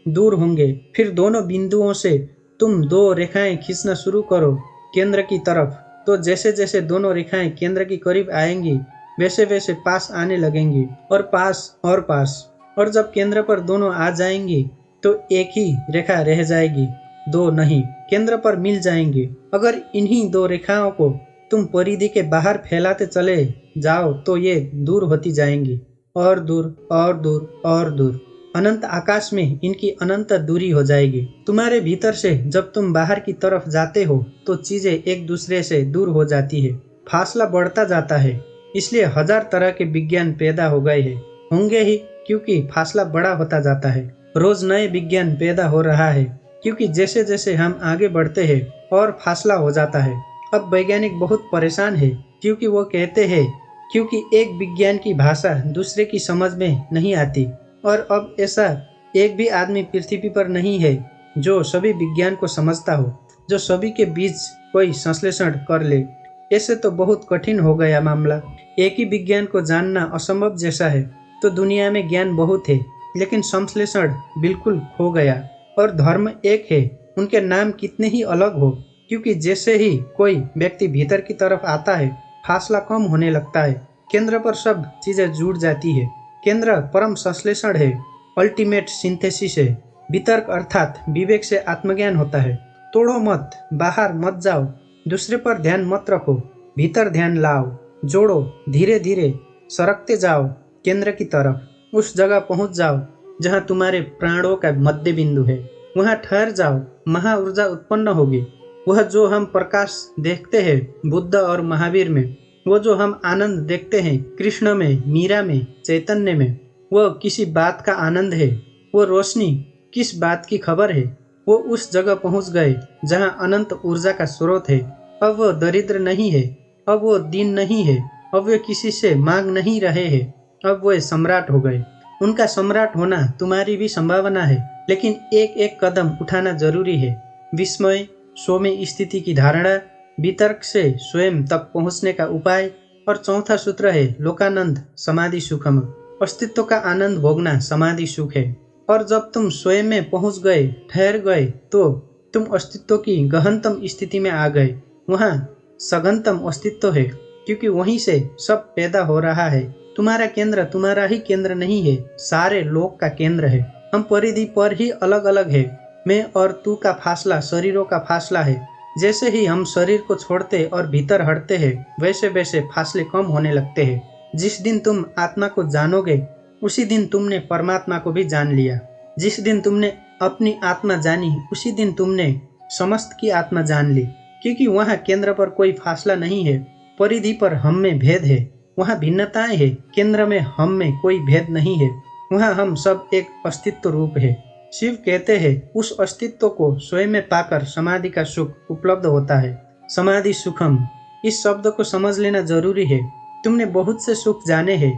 दूर होंगे, फिर दोनों बिंदुओं से तुम दो रेखाएं खींचना शुरू करो केंद्र की तरफ, तो जैसे जैसे दोनों रेखाएं केंद्र के करीब आएंगी वैसे वैसे पास आने लगेंगी, और पास और पास। और जब केंद्र पर दोनों आ जाएंगी तो एक ही रेखा रह जाएगी, दो नहीं, केंद्र पर मिल जाएंगी। अगर इन्हीं दो रेखाओं को तुम परिधि के बाहर फैलाते चले जाओ तो ये दूर होती जाएंगी, और दूर और दूर और दूर। अनंत आकाश में इनकी अनंत दूरी हो जाएगी। तुम्हारे भीतर से जब तुम बाहर की तरफ जाते हो तो चीजें एक दूसरे से दूर हो जाती है, फासला बढ़ता जाता है। इसलिए हजार तरह के विज्ञान पैदा हो गए हैं, होंगे ही, क्योंकि फासला बड़ा होता जाता है। रोज नए विज्ञान पैदा हो रहा है, क्योंकि जैसे जैसे हम आगे बढ़ते हैं और फासला हो जाता है। अब वैज्ञानिक बहुत परेशान है, क्योंकि वो कहते हैं क्योंकि एक विज्ञान की भाषा दूसरे की समझ में नहीं आती, और अब ऐसा एक भी आदमी पृथ्वी पर नहीं है जो सभी विज्ञान को समझता हो, जो सभी के बीच कोई संश्लेषण कर ले। ऐसे तो बहुत कठिन हो गया मामला। एक ही विज्ञान को जानना असंभव जैसा है। तो दुनिया में ज्ञान बहुत है, लेकिन संश्लेषण बिल्कुल खो गया। और धर्म एक है, उनके नाम कितने ही अलग हो, क्योंकि जैसे ही कोई व्यक्ति भीतर की तरफ आता है फासला कम होने लगता है, केंद्र पर सब चीजें जुड़ जाती है। केंद्र परम संश्लेषण है, अल्टीमेट सिंथेसिस है। वितर्क अर्थात विवेक से आत्मज्ञान होता है। तोड़ो मत, बाहर मत जाओ, दूसरे पर ध्यान मत रखो, भीतर ध्यान लाओ, जोड़ो, धीरे धीरे सरकते जाओ केंद्र की तरफ। उस जगह पहुंच जाओ जहां तुम्हारे प्राणों का मध्य बिंदु है। वहां ठहर जाओ, महा ऊर्जा उत्पन्न होगी। वह जो हम प्रकाश देखते हैं बुद्ध और महावीर में, वो जो हम आनंद देखते हैं कृष्ण में, मीरा में, चैतन्य में, वो किसी बात का आनंद है। वो रोशनी किस बात की खबर है। वो उस जगह पहुंच गए जहां अनंत ऊर्जा का स्रोत है। अब वो दरिद्र नहीं है, अब वो दीन नहीं है, अब वे किसी से मांग नहीं रहे हैं, अब वे सम्राट हो गए। उनका सम्राट होना तुम्हारी भी संभावना है, लेकिन एक एक कदम उठाना जरूरी है। विस्मय, स्व में स्थिति की धारणा, वितर्क से स्वयं तक पहुंचने का उपाय, और चौथा सूत्र है लोकानंद समाधि सुखम। अस्तित्व का आनंद भोगना समाधि सुख है। और जब तुम स्वयं में पहुंच गए, ठहर गए, तो तुम अस्तित्व की गहनतम स्थिति में आ गए। वहां सघनतम अस्तित्व है, क्योंकि वहीं से सब पैदा हो रहा है। तुम्हारा केंद्र तुम्हारा ही केंद्र नहीं है, सारे लोक का केंद्र है। हम परिधि पर ही अलग अलग है। मैं और तू का फासला शरीरों का फासला है। जैसे ही हम शरीर को छोड़ते और भीतर हटते हैं वैसे वैसे फासले कम होने लगते हैं। जिस दिन तुम आत्मा को जानोगे उसी दिन तुमने परमात्मा को भी जान लिया। जिस दिन तुमने अपनी आत्मा जानी उसी दिन तुमने समस्त की आत्मा जान ली, क्योंकि वहाँ केंद्र पर कोई फासला नहीं है, परिधि पर हम में भेद है। वहाँ भिन्नताएं है, केंद्र में हम में कोई भेद नहीं है। वहाँ हम सब एक अस्तित्व रूप है। शिव कहते हैं उस अस्तित्व को स्वयं में पाकर समाधि का सुख उपलब्ध होता है। समाधि सुखम, इस शब्द को समझ लेना जरूरी है। तुमने बहुत से सुख जाने हैं,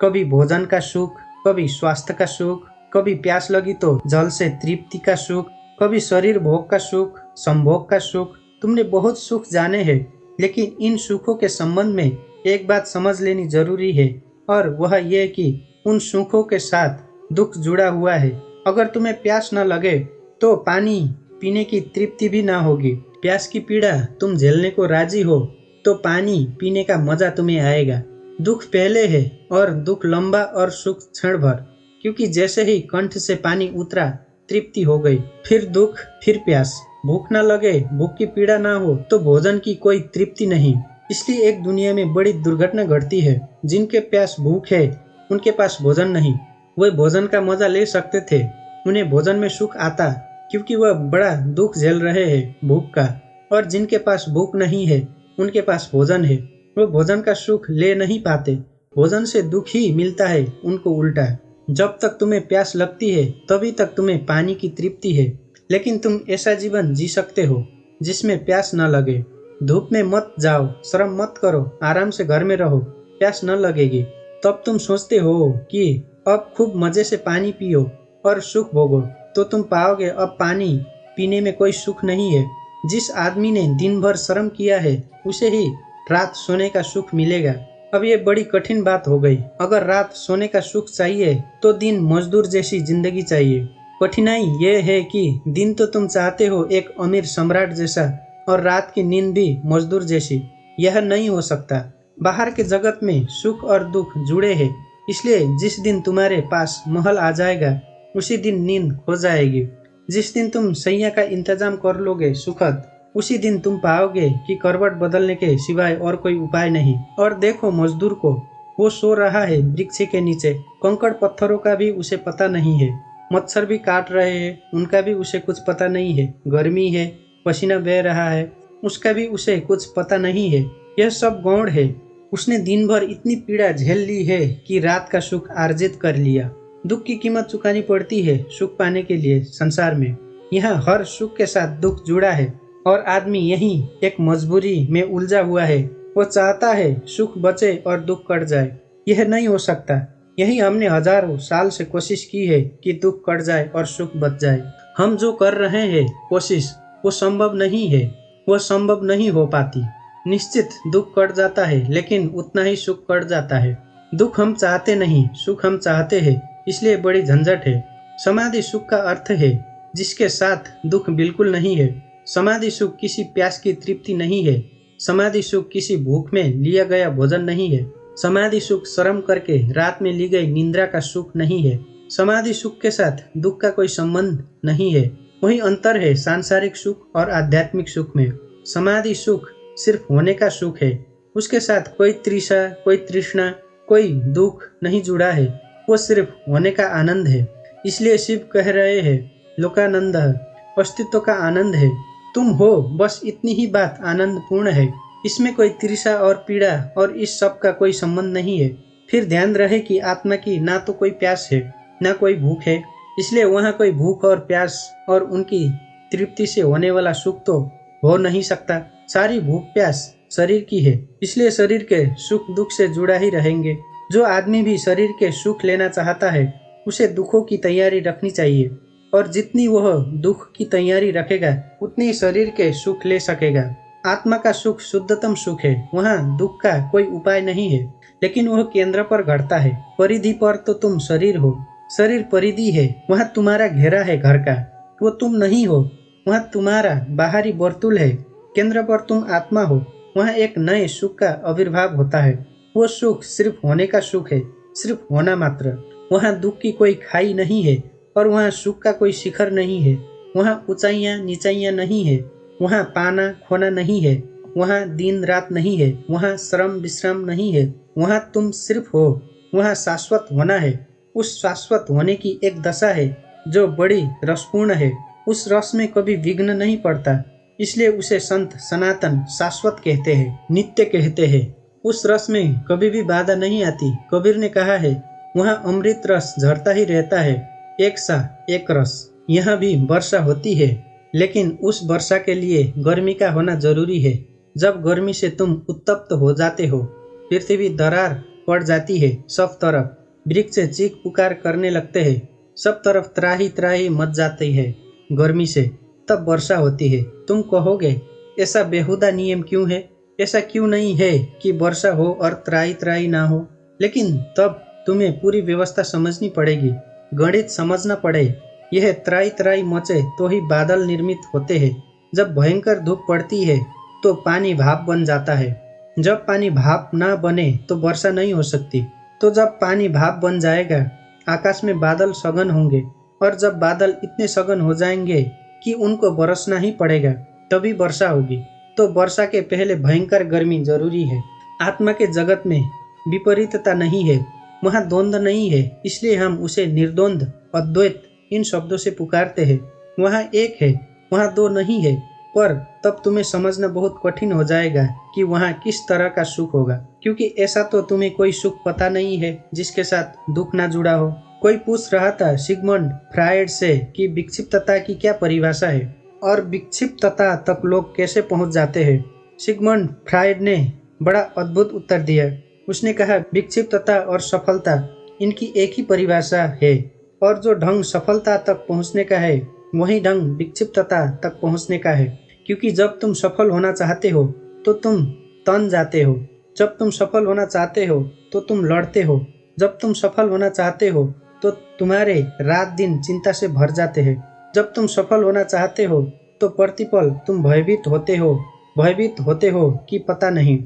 कभी भोजन का सुख, कभी स्वास्थ्य का सुख, कभी प्यास लगी तो जल से तृप्ति का सुख, कभी शरीर भोग का सुख, संभोग का सुख। तुमने बहुत सुख जाने हैं, लेकिन इन सुखों के संबंध में एक बात समझ लेनी जरूरी है, और वह यह कि उन सुखों के साथ दुख जुड़ा हुआ है। अगर तुम्हें प्यास न लगे तो पानी पीने की तृप्ति भी ना होगी। प्यास की पीड़ा तुम झेलने को राजी हो तो पानी पीने का मजा तुम्हें आएगा। दुख पहले है और दुख लंबा और सुख क्षण भर, क्योंकि जैसे ही कंठ से पानी उतरा तृप्ति हो गई। फिर दुख, फिर प्यास। भूख न लगे, भूख की पीड़ा ना हो तो भोजन की कोई तृप्ति नहीं। इसलिए एक दुनिया में बड़ी दुर्घटना घटती है। जिनके प्यास भूख है उनके पास भोजन नहीं। वे भोजन का मजा ले सकते थे, उन्हें भोजन में सुख आता क्योंकि वह बड़ा दुख झेल रहे हैं भूख का। और जिनके पास भूख नहीं है उनके पास भोजन है, वो भोजन का सुख ले नहीं पाते। भोजन से दुख ही मिलता है उनको उल्टा। जब तक तुम्हें प्यास लगती है तभी तक तुम्हें पानी की तृप्ति है, लेकिन तुम ऐसा जीवन जी सकते हो जिसमें प्यास न लगे। धूप में मत जाओ, श्रम मत करो, आराम से घर में रहो, प्यास न लगेगी। तब तुम सोचते हो कि अब खूब मजे से पानी पियो और सुख भोगो, तो तुम पाओगे अब पानी पीने में कोई सुख नहीं है। जिस आदमी ने दिन भर श्रम किया है उसे ही रात सोने का सुख मिलेगा। अब ये बड़ी कठिन बात हो गई। अगर रात सोने का सुख चाहिए तो दिन मजदूर जैसी जिंदगी चाहिए। कठिनाई ये है कि दिन तो तुम चाहते हो एक अमीर सम्राट जैसा और रात की नींद भी मजदूर जैसी। यह नहीं हो सकता। बाहर के जगत में सुख और दुख जुड़े हैं, इसलिए जिस दिन तुम्हारे पास महल आ जाएगा उसी दिन नींद खो जाएगी। जिस दिन तुम सैया का इंतजाम कर लोगे सुखद, उसी दिन तुम पाओगे कि करवट बदलने के सिवाय और कोई उपाय नहीं। और देखो मजदूर को, वो सो रहा है वृक्ष के नीचे। कंकड़ पत्थरों का भी उसे पता नहीं है। मच्छर भी काट रहे हैं, उनका भी उसे कुछ पता नहीं है। गर्मी है, पसीना बह रहा है, उसका भी उसे कुछ पता नहीं है। यह सब गौण है। उसने दिन भर इतनी पीड़ा झेल ली है कि रात का सुख अर्जित कर लिया। दुख की कीमत चुकानी पड़ती है सुख पाने के लिए संसार में। यहाँ हर सुख के साथ दुख जुड़ा है और आदमी यही एक मजबूरी में उलझा हुआ है। वो चाहता है सुख बचे और दुख कट जाए। यह नहीं हो सकता। यही हमने हजारों साल से कोशिश की है कि दुख कट जाए और सुख बच जाए। हम जो कर रहे हैं कोशिश, वो संभव नहीं है, वो संभव नहीं हो पाती। निश्चित दुख कट जाता है, लेकिन उतना ही सुख कट जाता है। दुख हम चाहते नहीं, सुख हम चाहते हैं, इसलिए बड़ी झंझट है। समाधि सुख का अर्थ है जिसके साथ दुख बिल्कुल नहीं है। समाधि सुख किसी प्यास की तृप्ति नहीं है। समाधि सुख किसी भूख में लिया गया भोजन नहीं है। समाधि सुख श्रम करके रात में ली गई निंद्रा का सुख नहीं है। समाधि सुख के साथ दुख का कोई संबंध नहीं है। वही अंतर है सांसारिक सुख और आध्यात्मिक सुख में। समाधि सुख सिर्फ होने का सुख है, उसके साथ कोई तृषा, कोई तृष्णा, कोई दुख नहीं जुड़ा है। वो सिर्फ होने का आनंद है। इसलिए शिव कह रहे हैं लोकानंद, अस्तित्व का आनंद है। तुम हो, बस इतनी ही बात आनंद पूर्ण है। इसमें कोई तृषा और पीड़ा और इस सब का कोई संबंध नहीं है। फिर ध्यान रहे कि आत्मा की ना तो कोई प्यास है ना कोई भूख है, इसलिए वहाँ कोई भूख और प्यास और उनकी तृप्ति से होने वाला सुख तो हो नहीं सकता। सारी भूख प्यास शरीर की है, इसलिए शरीर के सुख दुख से जुड़ा ही रहेंगे। जो आदमी भी शरीर के सुख लेना चाहता है उसे दुखों की तैयारी रखनी चाहिए, और जितनी वह दुख की तैयारी रखेगा उतनी शरीर के सुख ले सकेगा। आत्मा का सुख शुद्धतम सुख है, वहाँ दुख का कोई उपाय नहीं है, लेकिन वह केंद्र पर घटता है। परिधि पर तो तुम शरीर हो, शरीर परिधि है, वहाँ तुम्हारा घेरा है घर का, वो तुम नहीं हो। वहाँ तुम्हारा बाहरी वर्तुल है, केंद्र पर तुम आत्मा हो। वहाँ एक नए सुख का आविर्भाव होता है। वो सुख सिर्फ होने का सुख है, सिर्फ होना मात्र। वहाँ दुख की कोई खाई नहीं है और वहाँ सुख का कोई शिखर नहीं है। वहाँ ऊंचाइयाँ नीचाइयाँ नहीं है, वहाँ पाना खोना नहीं है, वहाँ दिन रात नहीं है, वहाँ श्रम विश्राम नहीं है। वहाँ तुम सिर्फ हो। वहाँ शाश्वत होना है। उस शाश्वत होने की एक दशा है जो बड़ी रसपूर्ण है। उस रस में कभी विघ्न नहीं पड़ता, इसलिए उसे संत सनातन शाश्वत कहते हैं, नित्य कहते हैं। उस रस में कभी भी बाधा नहीं आती। कबीर ने कहा है, वहाँ अमृत रस झरता ही रहता है, एक सा एक रस। यहाँ भी वर्षा होती है, लेकिन उस वर्षा के लिए गर्मी का होना जरूरी है। जब गर्मी से तुम उत्तप्त हो जाते हो, पृथ्वी दरार पड़ जाती है, सब तरफ वृक्ष चीख पुकार करने लगते हैं, सब तरफ त्राही त्राही मच जाती है गर्मी से, तब वर्षा होती है। तुम कहोगे ऐसा बेहुदा नियम क्यों है? ऐसा क्यों नहीं है कि वर्षा हो और त्राही त्राही ना हो? लेकिन तब तुम्हें पूरी व्यवस्था समझनी पड़ेगी। गणित समझना पड़े। यह त्राई त्राई मचे तो ही बादल निर्मित होते हैं। जब भयंकर धूप पड़ती है तो पानी भाप बन जाता है। जब पानी भाप ना बने तो वर्षा नहीं हो सकती। तो जब पानी भाप बन जाएगा, आकाश में बादल सघन होंगे, और जब बादल इतने सघन हो जाएंगे कि उनको बरसना ही पड़ेगा, तभी वर्षा होगी। तो वर्षा के पहले भयंकर गर्मी जरूरी है। आत्मा के जगत में विपरीतता नहीं है, वहाँ द्वंद्व नहीं है, इसलिए हम उसे निर्द्वंद अद्वैत इन शब्दों से पुकारते हैं। वहाँ एक है, वहाँ दो नहीं है। पर तब तुम्हें समझना बहुत कठिन हो जाएगा कि वहाँ किस तरह का सुख होगा, क्योंकि ऐसा तो तुम्हें कोई सुख पता नहीं है जिसके साथ दुख ना जुड़ा हो। कोई पूछ रहा था सिगमंड फ्रायड से कि विक्षिप्तता की क्या परिभाषा है और विक्षिप्तता तक लोग कैसे पहुंच जाते हैं। सिगमंड फ्रायड ने बड़ा अद्भुत उत्तर दिया। उसने कहा, विक्षिप्तता और सफलता इनकी एक ही परिभाषा है, और जो ढंग सफलता तक पहुंचने का है वही ढंग विक्षिप्तता तक पहुंचने का है। क्योंकि जब तुम सफल होना चाहते हो तो तुम तन जाते हो। जब तुम सफल होना चाहते हो तो तुम लड़ते हो। जब तुम सफल होना चाहते हो तो तुम्हारे रात दिन चिंता से भर जाते हैं। जब तुम सफल होना चाहते हो तो प्रतिपल तुम भयभीत होते हो कि पता नहीं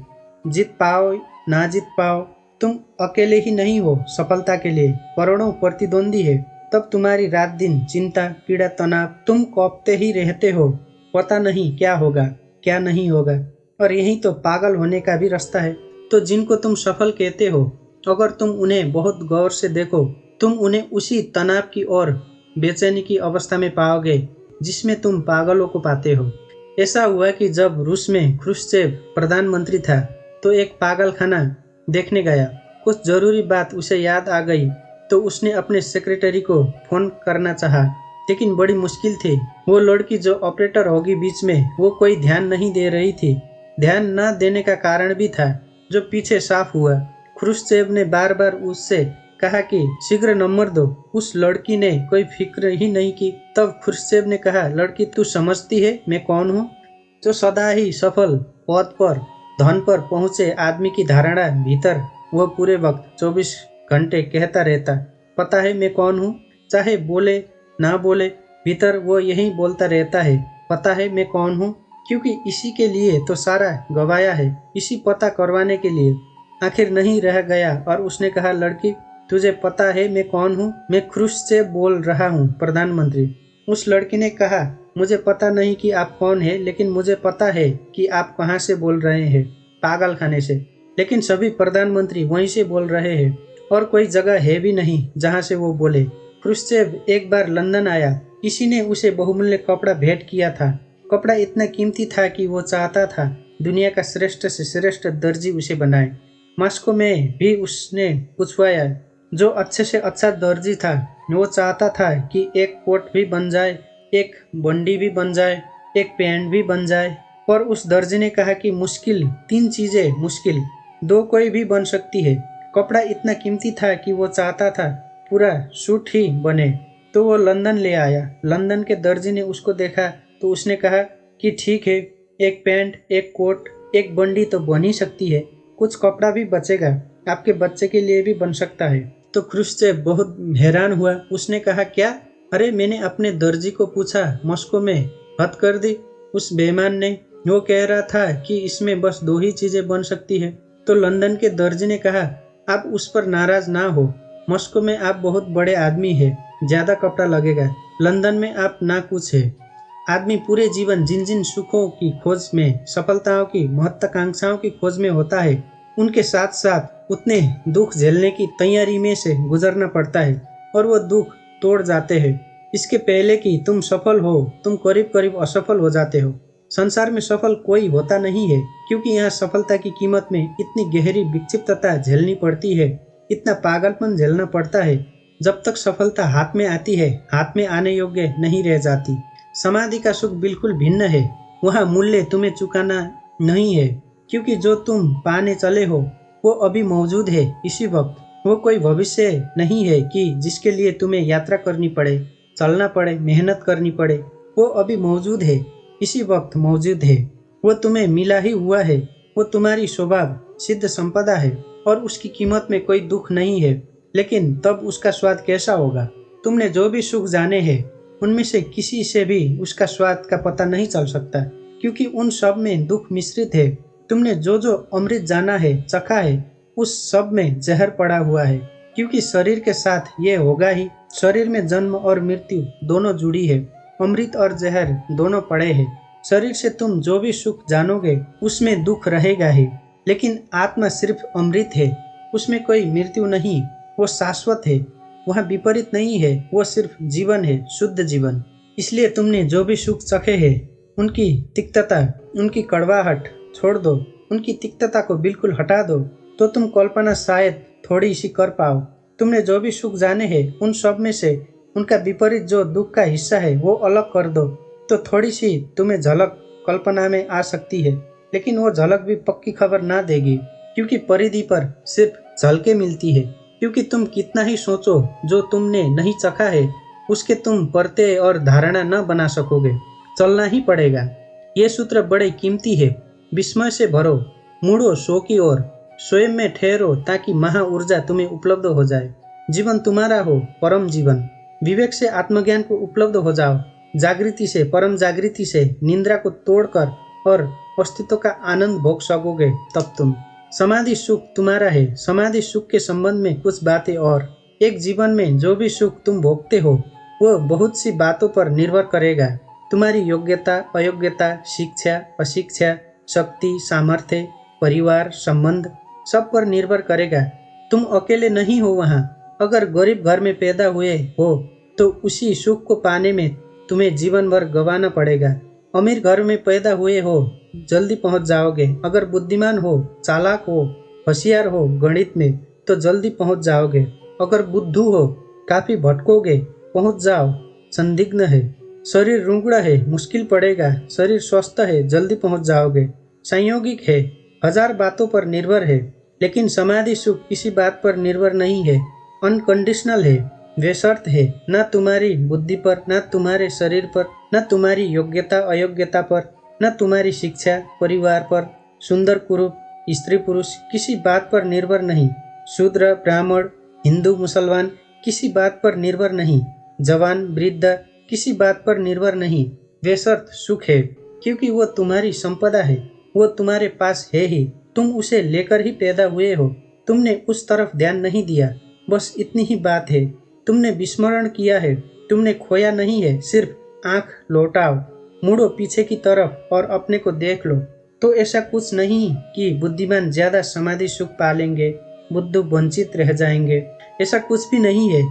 जीत पाओ ना जीत पाओ। तुम अकेले ही नहीं हो सफलता के लिए, करोड़ों प्रतिद्वंदी है। तब तुम्हारी रात दिन चिंता पीड़ा तनाव, तुम कौपते ही रहते हो, पता नहीं क्या होगा क्या नहीं होगा। और यही तो पागल होने का भी रास्ता है। तो जिनको तुम सफल कहते हो, अगर तुम उन्हें बहुत गौर से देखो, तुम उन्हें उसी तनाव की और बेचैनी की अवस्था में पाओगे जिसमें तुम पागलों को पाते हो। ऐसा हुआ कि जब रूस में ख्रुश्चेव प्रधानमंत्री था तो एक पागल खाना देखने गया। कुछ जरूरी बात उसे याद आ गई तो उसने अपने सेक्रेटरी को फोन करना चाहा, लेकिन बड़ी मुश्किल थी। वो लड़की जो ऑपरेटर होगी बीच में, वो कोई ध्यान नहीं दे रही थी। ध्यान न देने का कारण भी था जो पीछे साफ हुआ। ख्रुश्चेव ने बार बार उससे कहा कि शीघ्र नंबर दो। उस लड़की ने कोई फिक्र ही नहीं की। तब ख्रुश्चेव ने कहा, लड़की तू समझती है मैं कौन हूँ? जो सदा ही सफल पद पर धन पर पहुँचे आदमी की धारणा भीतर वो पूरे वक्त 24 घंटे कहता रहता, पता है मैं कौन हूँ? चाहे बोले ना बोले, भीतर वो यही बोलता रहता है, पता है मैं कौन हूँ। क्योंकि इसी के लिए तो सारा गवाया है, इसी पता करवाने के लिए। आखिर नहीं रह गया और उसने कहा, लड़की तुझे पता है मैं कौन हूँ? मैं ख्रुश्चेव बोल रहा हूँ, प्रधानमंत्री। उस लड़की ने कहा, मुझे पता नहीं कि आप कौन है, लेकिन मुझे पता है कि आप कहाँ से बोल रहे हैं, पागल खाने से। लेकिन सभी प्रधानमंत्री वहीं से बोल रहे हैं और कोई जगह है भी नहीं जहाँ से वो बोले। ख्रुश्चेव एक बार लंदन आया। किसी ने उसे बहुमूल्य कपड़ा भेंट किया था। कपड़ा इतना कीमती था कि वो चाहता था दुनिया का श्रेष्ठ से श्रेष्ठ दर्जी उसे बनाए। मॉस्को में भी उसने पूछवाया। जो अच्छे से अच्छा दर्जी था, वो चाहता था कि एक कोट भी बन जाए, एक बंडी भी बन जाए, एक पैंट भी बन जाए। पर उस दर्जी ने कहा कि मुश्किल 3 चीजें मुश्किल 2 कोई भी बन सकती है। कपड़ा इतना कीमती था कि वो चाहता था पूरा सूट ही बने। तो वो लंदन ले आया। लंदन के दर्जी ने उसको देखा तो उसने कहा कि ठीक है, एक पैंट, एक कोट, एक बंडी तो बन ही सकती है, कुछ कपड़ा भी बचेगा, आपके बच्चे के लिए भी बन सकता है। तो ख्रुश्चेव बहुत हैरान हुआ। उसने कहा, क्या? अरे मैंने अपने दर्जी को पूछा, मॉस्को में हद कर दी उस बेईमान ने। वो कह रहा था कि इसमें बस 2 ही चीजें बन सकती है। तो लंदन के दर्जी ने कहा, आप उस पर नाराज ना हो, मॉस्को में आप बहुत बड़े आदमी है, ज्यादा कपड़ा लगेगा। लंदन में आप ना कुछ है। आदमी पूरे जीवन जिन जिन सुखों की खोज में, सफलताओं की, महत्वाकांक्षाओं की खोज में होता है, उनके साथ साथ उतने दुख झेलने की तैयारी में से गुजरना पड़ता है, और वो दुख तोड़ जाते हैं। इसके पहले कि तुम सफल हो, तुम करीब करीब असफल हो जाते हो। संसार में सफल कोई होता नहीं है, क्योंकि यहाँ सफलता की कीमत में इतनी गहरी विक्षिप्तता झेलनी पड़ती है, इतना पागलपन झेलना पड़ता है। जब तक सफलता हाथ में आती है, हाथ में आने योग्य नहीं रह जाती। समाधि का सुख बिल्कुल भिन्न है। वहाँ मूल्य तुम्हें चुकाना नहीं है, क्योंकि जो तुम पाने चले हो वो अभी मौजूद है इसी वक्त। वो कोई भविष्य नहीं है कि जिसके लिए तुम्हें यात्रा करनी पड़े, चलना पड़े, मेहनत करनी पड़े। वो अभी मौजूद है, इसी वक्त मौजूद है। वो तुम्हें मिला ही हुआ है। वो तुम्हारी स्वभाव सिद्ध संपदा है और उसकी कीमत में कोई दुख नहीं है। लेकिन तब उसका स्वाद कैसा होगा तुमने जो भी सुख जाने हैं उनमें से किसी से भी उसका स्वाद का पता नहीं चल सकता, क्योंकि उन सब में दुख मिश्रित है। तुमने जो जो अमृत जाना है, चखा है, उस सब में जहर पड़ा हुआ है, क्योंकि शरीर के साथ ये होगा ही। शरीर में जन्म और मृत्यु दोनों जुड़ी है, अमृत और जहर दोनों पड़े हैं। शरीर से तुम जो भी सुख जानोगे उसमें दुख रहेगा ही, लेकिन आत्मा सिर्फ अमृत है, उसमें कोई मृत्यु नहीं, वो शाश्वत है, वहाँ विपरीत नहीं है, वो सिर्फ जीवन है, शुद्ध जीवन। इसलिए तुमने जो भी सुख चखे हैं उनकी तिक्तता, उनकी कड़वाहट छोड़ दो, उनकी तिक्तता को बिल्कुल हटा दो, तो तुम कल्पना शायद थोड़ी सी कर पाओ। तुमने जो भी सुख जाने हैं उन सब में से उनका विपरीत जो दुख का हिस्सा है वो अलग कर दो, तो थोड़ी सी तुम्हें झलक कल्पना में आ सकती है, लेकिन वो झलक भी पक्की खबर ना देगी, क्योंकि परिधि पर सिर्फ झलकें मिलती है। क्योंकि तुम कितना ही सोचो, जो तुमने नहीं चखा है उसके तुम परते और धारणा न बना सकोगे, चलना ही पड़ेगा। ये सूत्र बड़े कीमती है। विस्मय से भरो, मुड़ो सो की ओर, स्वयं में ठहरो ताकि महा ऊर्जा तुम्हें उपलब्ध हो जाए। जीवन तुम्हारा हो, परम जीवन। विवेक से आत्मज्ञान को उपलब्ध हो जाओ, जागृति से, परम जागृति से निद्रा को तोड़कर और अस्तित्व का आनंद भोग सकोगे। तब तुम समाधि सुख तुम्हारा है। समाधि सुख के संबंध में कुछ बातें और। एक जीवन में जो भी सुख तुम भोगते हो वो बहुत सी बातों पर निर्भर करेगा। तुम्हारी योग्यता, अयोग्यता, शिक्षा, अशिक्षा, शक्ति, सामर्थ्य, परिवार, संबंध, सब पर निर्भर करेगा। तुम अकेले नहीं हो वहाँ। अगर गरीब घर में पैदा हुए हो तो उसी सुख को पाने में तुम्हें जीवन भर गंवाना पड़ेगा। अमीर घर में पैदा हुए हो, जल्दी पहुंच जाओगे। अगर बुद्धिमान हो, चालाक हो, होशियार हो गणित में, तो जल्दी पहुंच जाओगे। अगर बुद्धू हो, काफी भटकोगे, पहुंच जाओ, संदिग्ध है। शरीर रुंगड़ा है, मुश्किल पड़ेगा। शरीर स्वस्थ है, जल्दी पहुंच जाओगे। संयोगिक है, हजार बातों पर निर्भर है, लेकिन समाधि सुख किसी बात पर निर्भर नहीं है, अनकंडीशनल है, बेशर्त है। न तुम्हारी बुद्धि पर, न तुम्हारे शरीर पर, न तुम्हारी योग्यता अयोग्यता पर, न तुम्हारी शिक्षा, परिवार पर, सुंदर कुरूप, स्त्री पुरुष, किसी बात पर निर्भर नहीं। शूद्र ब्राह्मण, हिंदू मुसलमान, किसी बात पर निर्भर नहीं। जवान वृद्ध, किसी बात पर निर्भर नहीं। बेशर्त सुख है, क्योंकि वो तुम्हारी संपदा है, वो तुम्हारे पास है ही, तुम उसे लेकर ही पैदा हुए हो। तुमने उस तरफ ध्यान नहीं दिया, बस इतनी ही बात है। तुमने विस्मरण किया है, तुमने खोया नहीं है। सिर्फ आंख लौटाओ, मुड़ो पीछे की तरफ और अपने को देख लो। तो ऐसा कुछ नहीं कि बुद्धिमान ज्यादा समाधि सुख पालेंगे, बुद्धू वंचित रह जाएंगे, ऐसा कुछ भी नहीं है।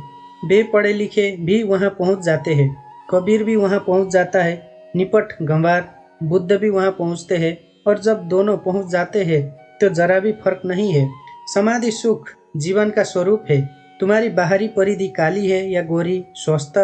बेपढ़े लिखे भी वहां पहुंच जाते हैं, कबीर भी वहां पहुंच जाता है, निपट गंवार बुद्ध भी वहां पहुंचते हैं, और जब दोनों पहुंच जाते हैं तो जरा भी फर्क नहीं है। समाधि सुख जीवन का स्वरूप है। तुम्हारी बाहरी परिधि काली है या गोरी, स्वस्थ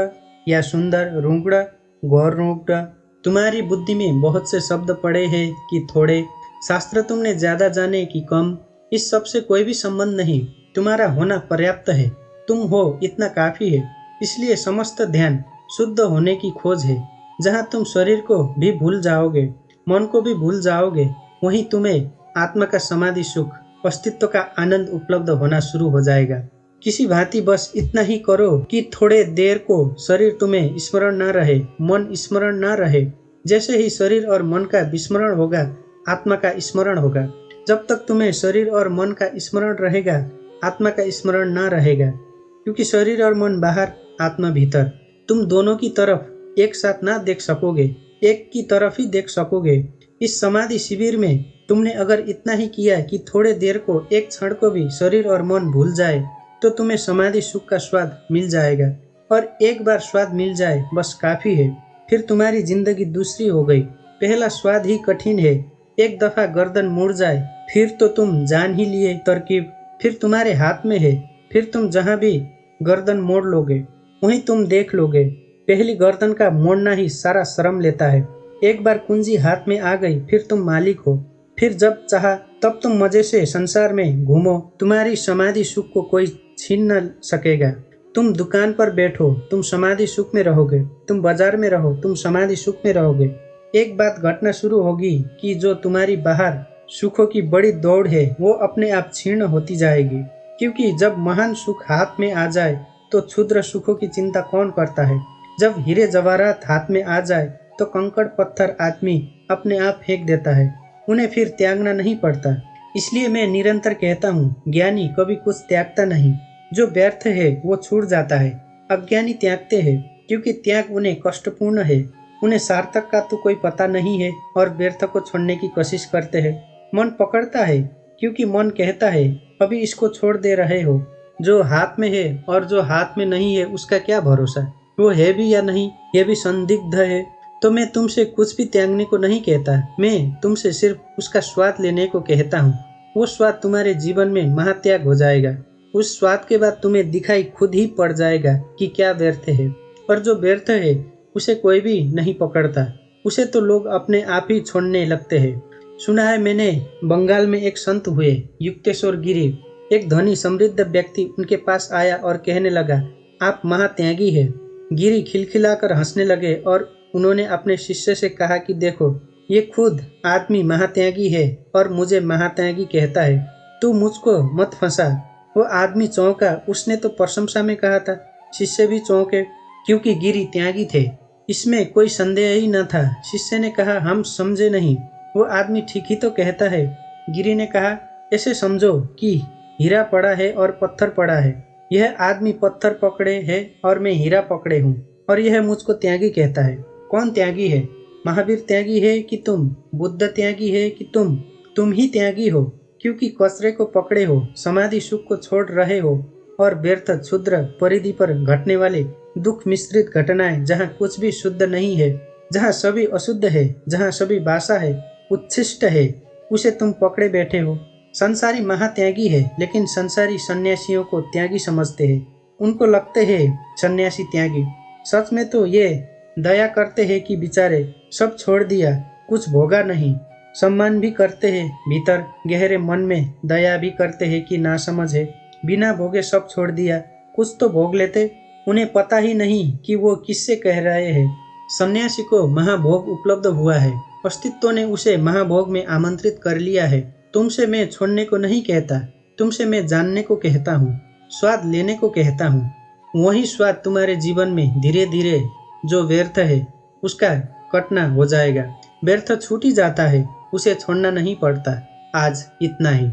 या सुंदर, रुंगड़ा, गौर रुंगड़ा, तुम्हारी बुद्धि में बहुत से शब्द पड़े हैं कि थोड़े, शास्त्र तुमने ज्यादा जाने कि कम, इस सब से कोई भी संबंध नहीं। तुम्हारा होना पर्याप्त है, तुम हो इतना काफी है। इसलिए समस्त ध्यान शुद्ध होने की खोज है। जहाँ तुम शरीर को भी भूल जाओगे, मन को भी भूल जाओगे, वहीं तुम्हें आत्मा का समाधि सुख, अस्तित्व का आनंद उपलब्ध होना शुरू हो जाएगा। किसी भांति बस इतना ही करो कि थोड़े देर को शरीर तुम्हें स्मरण न रहे, मन स्मरण न रहे। जैसे ही शरीर और मन का विस्मरण होगा, आत्मा का स्मरण होगा। जब तक तुम्हें शरीर और मन का स्मरण रहेगा, आत्मा का स्मरण न रहेगा, क्योंकि शरीर और मन बाहर, आत्मा भीतर। तुम दोनों की तरफ एक साथ ना देख सकोगे, एक की तरफ ही देख सकोगे। इस समाधि शिविर में तुमने अगर इतना ही किया कि थोड़े देर को, एक क्षण को भी शरीर और मन भूल जाए, तो तुम्हें समाधि सुख का स्वाद मिल जाएगा। और एक बार स्वाद मिल जाए बस काफी है, फिर तुम्हारी जिंदगी दूसरी हो गई। पहला स्वाद ही कठिन है। एक दफा गर्दन मुड़ जाए फिर तो तुम जान ही लिए तरकीब, फिर तुम्हारे हाथ में है। फिर तुम जहाँ भी गर्दन मोड़ लोगे वहीं तुम देख लोगे। पहली गर्दन का मोड़ना ही सारा श्रम लेता है। एक बार कुंजी हाथ में आ गई फिर तुम मालिक हो। फिर जब चाहा तब तुम मजे से संसार में घूमो। तुम्हारी समाधि सुख को कोई छीन न सकेगा। तुम दुकान पर बैठो, तुम समाधि सुख में रहोगे। तुम बाजार में रहो, तुम समाधि सुख में रहोगे। एक बात घटना शुरू होगी कि जो तुम्हारी बाहर सुखों की बड़ी दौड़ है वो अपने आप क्षीण होती जाएगी, क्योंकि जब महान सुख हाथ में आ जाए तो क्षुद्र सुखों की चिंता कौन करता है। जब हीरे जवाहरात हाथ में आ जाए तो कंकड़ पत्थर आदमी अपने आप फेंक देता है, उन्हें फिर त्यागना नहीं पड़ता। इसलिए मैं निरंतर कहता हूँ, ज्ञानी कभी कुछ त्यागता नहीं। जो व्यर्थ है वो छूट जाता है। अज्ञानी त्यागते हैं क्योंकि त्याग उन्हें कष्टपूर्ण है। उन्हें सार्थक का तो कोई पता नहीं है और व्यर्थ को छोड़ने की कोशिश करते हैं। मन पकड़ता है क्योंकि मन कहता है अभी इसको छोड़ दे रहे हो। जो हाथ में है और जो हाथ में नहीं है उसका क्या भरोसा, वो है भी या नहीं ये भी संदिग्ध है। तो मैं तुमसे कुछ भी त्यागने को नहीं कहता, मैं तुमसे सिर्फ उसका स्वाद लेने को कहता हूँ। वो स्वाद तुम्हारे जीवन में महात्याग हो जाएगा। उस स्वाद के बाद तुम्हें दिखाई खुद ही पड़ जाएगा कि क्या व्यर्थ है। और जो व्यर्थ है उसे कोई भी नहीं पकड़ता, उसे तो लोग अपने आप ही छोड़ने लगते हैं। सुना है मैंने, बंगाल में एक संत हुए, युक्तेश्वर गिरी। एक धनी समृद्ध व्यक्ति उनके पास आया और कहने लगा, आप महात्यागी है। गिरी खिलखिलाकर हंसने लगे और उन्होंने अपने शिष्य से कहा कि देखो, ये खुद आदमी महात्यागी है और मुझे महात्यागी कहता है। तू मुझको मत फंसा। वो आदमी चौंका, उसने तो प्रशंसा में कहा था। शिष्य भी चौंके क्योंकि गिरी त्यागी थे, इसमें कोई संदेह ही न था। शिष्य ने कहा, हम समझे नहीं, वो आदमी ठीक ही तो कहता है। गिरी ने कहा, ऐसे समझो कि हीरा पड़ा है और पत्थर पड़ा है। यह आदमी पत्थर पकड़े है और मैं हीरा पकड़े हूँ, और यह मुझको त्यागी कहता है। कौन त्यागी है? महावीर त्यागी है कि तुम? बुद्ध त्यागी है कि तुम? तुम ही त्यागी हो, क्योंकि कचरे को पकड़े हो, समाधि सुख को छोड़ रहे हो और व्यर्थ क्षुद्र परिधि पर घटने वाले दुख मिश्रित घटनाएं, जहाँ कुछ भी शुद्ध नहीं है, जहाँ सभी अशुद्ध है, जहाँ सभी बासा है, उच्छिष्ट है, उसे तुम पकड़े बैठे हो। संसारी महात्यागी है, लेकिन संसारी सन्यासियों को त्यागी समझते हैं। उनको लगते हैं सन्यासी त्यागी। सच में तो ये दया करते हैं कि बेचारे सब छोड़ दिया, कुछ भोगा नहीं। सम्मान भी करते हैं, भीतर गहरे मन में दया भी करते हैं कि नासमझ है, बिना भोगे सब छोड़ दिया, कुछ तो भोग लेते। उन्हें पता ही नहीं कि वो किससे कह रहे हैं। सन्यासी को महाभोग उपलब्ध हुआ है, अस्तित्व ने उसे महाभोग में आमंत्रित कर लिया है। तुमसे मैं छोड़ने को नहीं कहता, तुमसे मैं जानने को कहता हूँ, स्वाद लेने को कहता हूँ। वही स्वाद तुम्हारे जीवन में धीरे धीरे जो व्यर्थ है उसका कटना हो जाएगा। व्यर्थ छूट ही जाता है, उसे छोड़ना नहीं पड़ता। आज इतना ही।